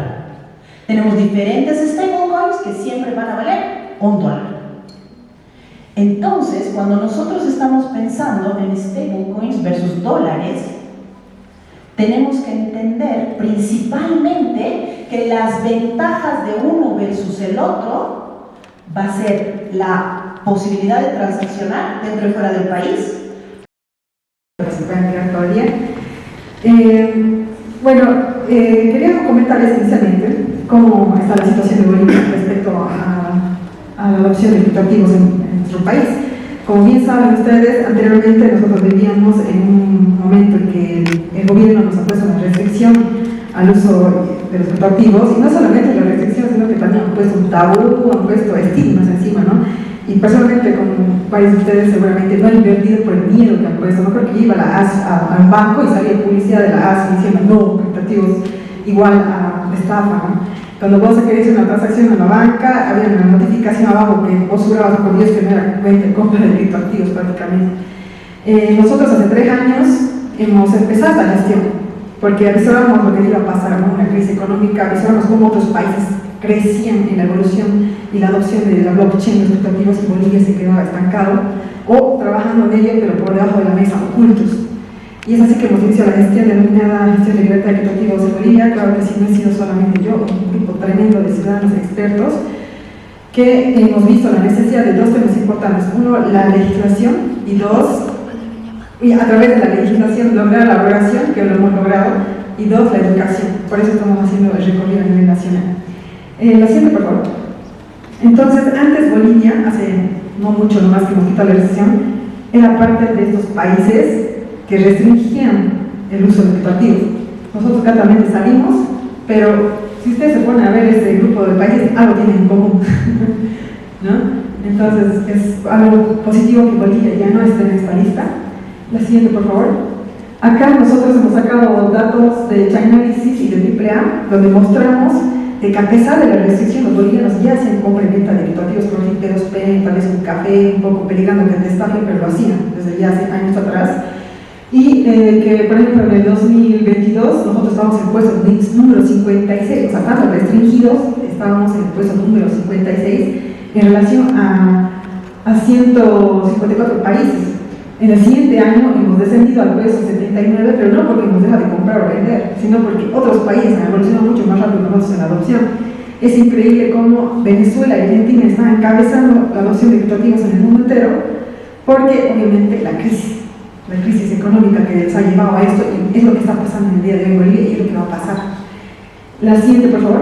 [SPEAKER 7] Tenemos diferentes stablecoins que siempre van a valer $1. Entonces, cuando nosotros estamos pensando en stablecoins versus dólares, tenemos que entender principalmente que las ventajas de uno versus el otro va a ser la posibilidad de transaccionar dentro y fuera del país.
[SPEAKER 8] Se pueden quedar todavía. Quería comentarles inicialmente cómo está la situación de Bolivia respecto a la adopción de criptoactivos en nuestro país. Como bien saben ustedes, anteriormente nosotros vivíamos en un momento en que el gobierno nos ha puesto una restricción al uso de los criptoactivos, y no solamente la restricción, sino que también han puesto un tabú, han puesto estigmas encima, ¿no? Y personalmente, como varios de ustedes seguramente no han invertido por el miedo que han puesto, no creo que iba a la AS a un banco y salía publicidad de la AS diciendo no, criptoactivos igual a estafa, ¿no? Cuando vos querías una transacción en la banca, había una notificación abajo que vos jurabas por Dios que no era cuenta de compra de criptoactivos prácticamente. Nosotros hace 3 años hemos empezado esta gestión, porque avisábamos lo que iba a pasar, ¿no? Una crisis económica, avisábamos cómo otros países crecían en la evolución y la adopción de la blockchain, los criptoactivos, y Bolivia se quedaba estancado, o trabajando en ello, pero por debajo de la mesa, ocultos. Y es así que hemos iniciado la gestión denominada gestión de libertad de criptoactivos en Bolivia. Claro que sí, no he sido solamente yo, un grupo tremendo de ciudadanos expertos que hemos visto la necesidad de 2 temas importantes. Uno, la legislación, y 2, y a través de la legislación lograr la aprobación, que lo hemos logrado, y 2, la educación. Por eso estamos haciendo el recorrido a nivel nacional. La siguiente, por favor. Entonces, antes Bolivia, hace no mucho nomás que hemos quitado la restricción, era parte de estos países que restringían el uso de criptoactivos. Nosotros claramente salimos, pero si ustedes se ponen a ver este grupo de países, algo tienen en común, ¿no? Entonces es algo positivo que Bolivia ya no esté en esta lista. La siguiente, por favor. Acá nosotros hemos sacado datos de Chainalysis y de AAA, donde mostramos de que a pesar de la restricción, los bolivianos ya hacen compra y venta de criptoactivos con un P2P, tal vez un café, un poco peligrando que te estafen, pero lo hacían desde ya hace años atrás. Y que, por ejemplo, en el 2022 nosotros estábamos en el puesto número 56, o sea, tanto restringidos, estábamos en el puesto número 56 en relación a 154 países. En el siguiente año hemos descendido al puesto 79, pero no porque hemos dejado de comprar o vender, sino porque otros países han evolucionado mucho más rápido que nosotros en la adopción. Es increíble cómo Venezuela y Argentina están encabezando la adopción de criptoactivos en el mundo entero, porque obviamente la crisis económica que les ha llevado a esto, y es lo que está pasando en el día de hoy en Bolivia, y es lo que va a pasar. La siguiente, por favor.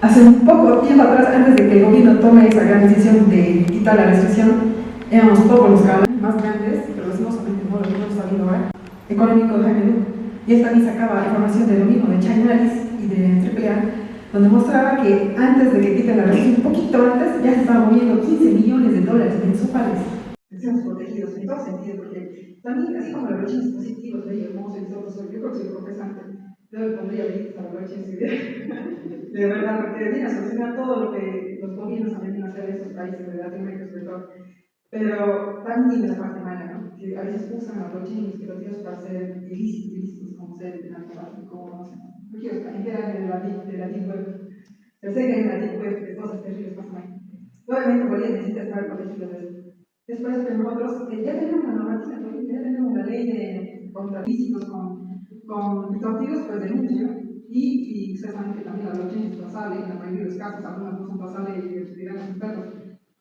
[SPEAKER 8] Hace un poco tiempo atrás, antes de que el gobierno tome esa gran decisión de quitar la restricción, éramos pocos los canales más grandes, pero lastimosamente no lo hemos sabido ahora, económico de Jaime Duque. Y él también sacaba información de lo mismo, de Chainalysis y de AAA, donde mostraba que antes de que quiten la restricción, un poquito antes, ya se estaban moviendo $15 millones mensuales. estemos protegidos en todo sentido, porque también, así como los blockchains positivos, de hermoso y todo, yo creo que soy profesante, yo le pondría deditos a los blockchains de verdad, porque viene a solucionar todo lo que los gobiernos han venido a hacer en esos países de Latinoamérica, sobre todo. Pero también tiene la parte mala, ¿no? Que a veces usan los blockchains que los tíos para hacer ilícitos, como ser narcotráfico, no sé. No quiero enterar de la deep web. Yo sé que hay una deep web de cosas terribles pasan ahí. Obviamente Bolivia necesita estar protegido de eso. Es por eso que nosotros ya tenemos una normativa, ¿no? Ya tenemos una ley de contra ilícitos con criptoactivos, pues de mucho, ¿no? Y ustedes saben que también la blockchain es trazable, en la mayoría de los casos, algunas no son trazables y dirán los expertos.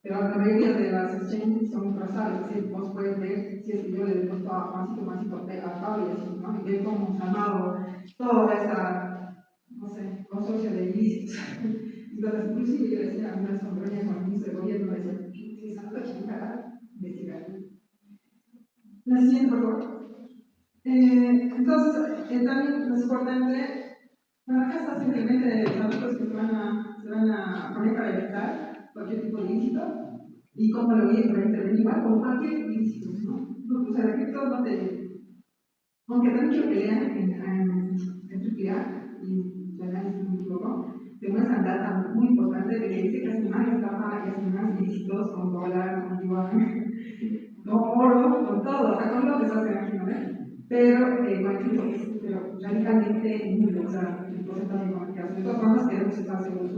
[SPEAKER 8] Pero la mayoría de las exchanges son trazables, es decir, vos puedes ver si es que yo le deposito a Juancito a Pablo y así, ¿no? Y ver cómo se ha armado toda esa, no sé, consorcio de ilícitos. Entonces, inclusive yo le decía a una sombrería con el ministro de gobierno, le decía, ¿qué es algo que para investigar? La siguiente, por favor. Entonces, también es importante, bueno, acá está simplemente los datos que se van a poner para evitar cualquier tipo de ilícito y cómo lo voy a intervenir igual con cualquier ilícito, ¿no? O sea, la cripto no te... Aunque también quiero que lean en AAA y si no me equivoco, te muestran data muy importante de que dice que hace más estafa, que hace más ilícitos con dólar, con yuan, con oro, con todo, o sea, con lo que se hace aquí, ¿no? Pero cripto es radicalmente nulo, o sea, el porcentaje de que hace. De todas formas, queremos estar seguros.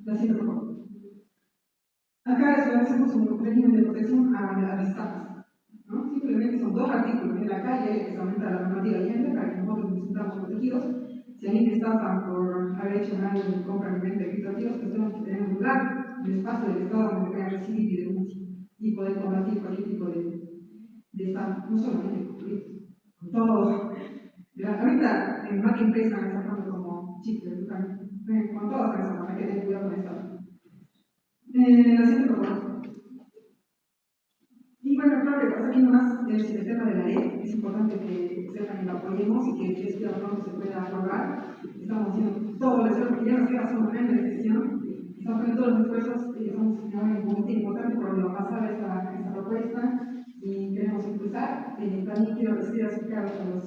[SPEAKER 8] La siguiente, por favor. Acá establecemos un régimen de protección a las estafas, ¿no? Simplemente son dos artículos en la calle que se aumenta la normativa vigente para que nosotros nos sintamos protegidos. Si alguien te estafa por haber hecho mal en compra y venta de criptoactivos, pues tenemos que tener un lugar, un espacio del Estado donde puedan recibir y denunciar y poder combatir cualquier tipo de estafa, no solamente con cripto, con todo. Ahorita en Market Place están estafando como chicos, con todas las estafas, hay que tener cuidado con esta. La siguiente, por favor. Y bueno, creo que pasa aquí nomás es el tema de la ley. Es importante que sepan y lo apoyemos y que esto pronto se pueda aprobar. Estamos haciendo todo el esfuerzo que ya nos queda solo un año de gestión. Estamos poniendo todos los esfuerzos y estamos en un comité importante por donde va a pasar esta propuesta y queremos impulsar. También quiero decir a los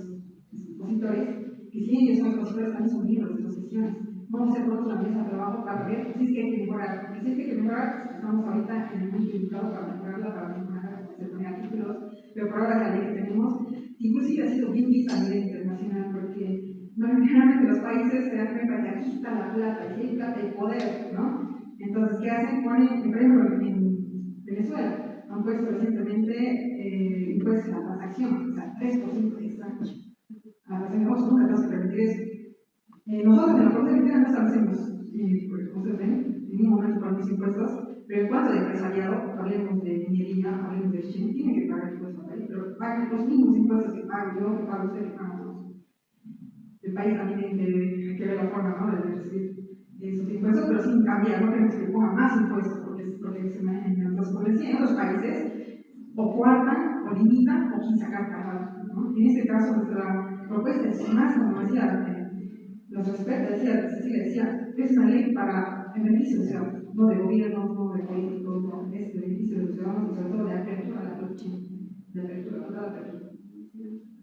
[SPEAKER 8] expositores que si ellos son expositores también son miembros de asociaciones. Vamos a hacer pronto una mesa de trabajo para ver si es que hay que mejorar. Porque si es que hay que mejorar, estamos ahorita en el momento indicado para mejorarla, para mejorar, se ponen artículos, pero por ahora la ley que tenemos, inclusive ha sido bien vista a nivel internacional, porque generalmente los países se dan cuenta que aquí está la plata, y si hay plata hay poder, ¿no? Entonces, ¿qué hacen? Ponen, por ejemplo, en Venezuela, han puesto recientemente impuestos a la transacción, o sea, 3% extra. A las empresas nunca tenemos que permitir eso. Nosotros en la Corte Electoral no establecemos, como ustedes ven, en ningún momento ponemos impuestos, pero en cuanto de empresariado, hablemos de minería, hablemos de exchange, tienen que pagar impuestos al país, pero pagan los mismos impuestos que pago yo, que pago usted, que pagamos. El país también tiene que ver la forma, ¿no?, de recibir esos impuestos, pero sin cambiar, no queremos que le pongan más impuestos porque se manejan. Entonces, como decía, en otros países o coartan, o limitan, o quieren sacar tajada, ¿no? En este caso, nuestra propuesta es más, como decía los expertos, Cecilia decía, es una ley para el beneficio del ciudadano, no de gobierno, no de políticos, no, es el beneficio de los ciudadanos y sobre todo de apertura a la blockchain, de apertura, total apertura.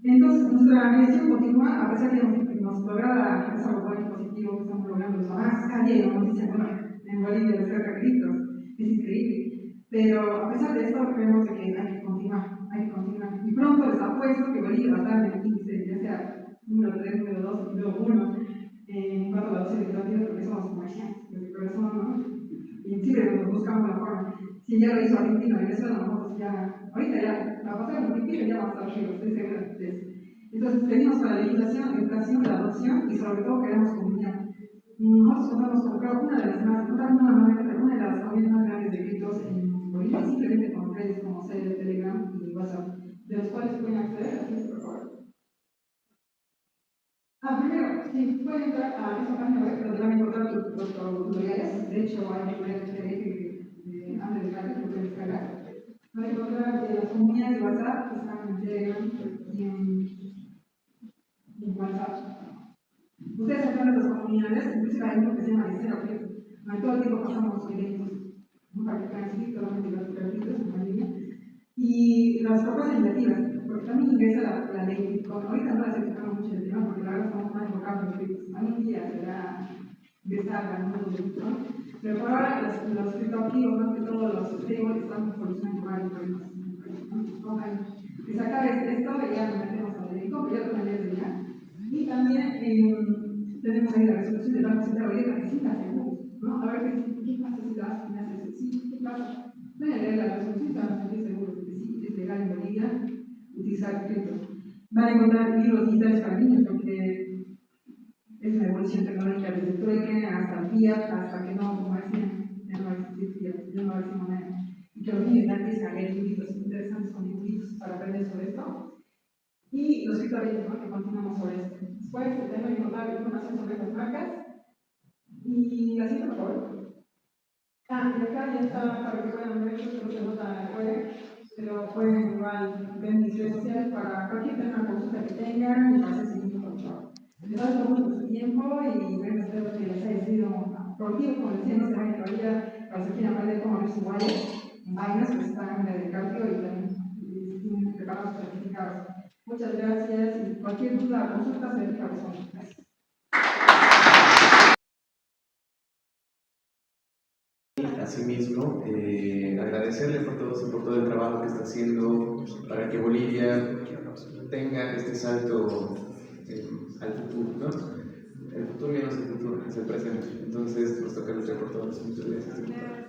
[SPEAKER 8] Entonces, nuestra gestión continúa, a pesar que nos logra ese abordaje positivo que estamos logrando los avances, cada día hay una noticia nueva en Bolivia de cerca de criptos, es increíble. Pero a pesar de esto, creemos que hay que continuar, Y pronto les apuesto que Bolivia va a estar en el índice, ya sea número 3, número 2 y luego 1, en cuanto a la adopción legislativa, porque somos comerciantes, desde el corazón, ¿no? Y siempre buscamos la forma. Si ya lo hizo Argentina, Venezuela, nosotros ya, ahorita ya, la pasada en Argentina ya vamos a estar arriba, estoy segura de eso. Entonces, venimos con la legislación, educación, la adopción y sobre todo queremos comunidad. Nosotros contamos con una de las más, una de las comunidades más grandes de criptos en Bolivia, simplemente con redes como Telegram y WhatsApp, de los cuales pueden acceder, así es, por favor. Primero, sí, pueden entrar a esa página web donde van a encontrar los tutoriales. De hecho, hay tutoriales de Android Live que pueden descargar. Van a encontrar las comunidades de WhatsApp que están en Telegram y en WhatsApp. Ustedes entran en las comunidades, inclusive hay uno que se llama de Cero Clip, donde todo el tiempo pasamos eventos, ¿no? Para que puedan seguir totalmente gratuitos en la línea. Y las propuestas iniciativas, porque también ingresa la ley, ahorita no las enfocamos mucho en el tema, porque la verdad estamos más enfocados en criptos. Algún día será ingresar al mundo de Bitcoin, pero por ahora los criptoactivos, más que todo los stables, estamos solucionando varios problemas. Y sacar esto, ya nos metemos a Bitcoin, ya lo tenemos ya. Y también tenemos ahí la resolución del Banco Central, oye, necesita seguros, ¿no? A ver qué pasa si las finanzas, sí, qué pasa. Voy a leer la resolución para sentir seguro de que sí es legal en Bolivia utilizar criptos. Van a encontrar libros digitales para niños porque es una evolución tecnológica desde el trueque hasta el fiat, hasta que no, como decían, ya no va a existir fiat, ya no va a existir moneda. Y que los niños ya empiezan a leer libros interesantes con dibujitos para aprender sobre esto. Y los criptoactivos, ¿no? Que continuamos sobre esto. Después tenemos que encontrar información sobre las marcas. Y la siguiente, por favor. Y acá ya está para que puedan ver, esto se nota afuera, pero pueden igual ver mis redes sociales para cualquier tema, consulta que tengan y hacer seguimiento con todo. Les doy mucho por su tiempo y bueno, espero que les haya sido productivo, como decía, no se vayan todavía para si quieren aprender cómo abrir su wallet en vainas que están en el cardio y también tienen preparados sus certificados. Muchas gracias y cualquier duda o consulta se dirige a vosotros. Gracias.
[SPEAKER 9] Asimismo, agradecerle por todo el trabajo que está haciendo para que Bolivia tenga este salto al futuro, ¿no? El futuro ya no es el futuro, es el presente. Entonces nos toca luchar por todos. Muchas gracias.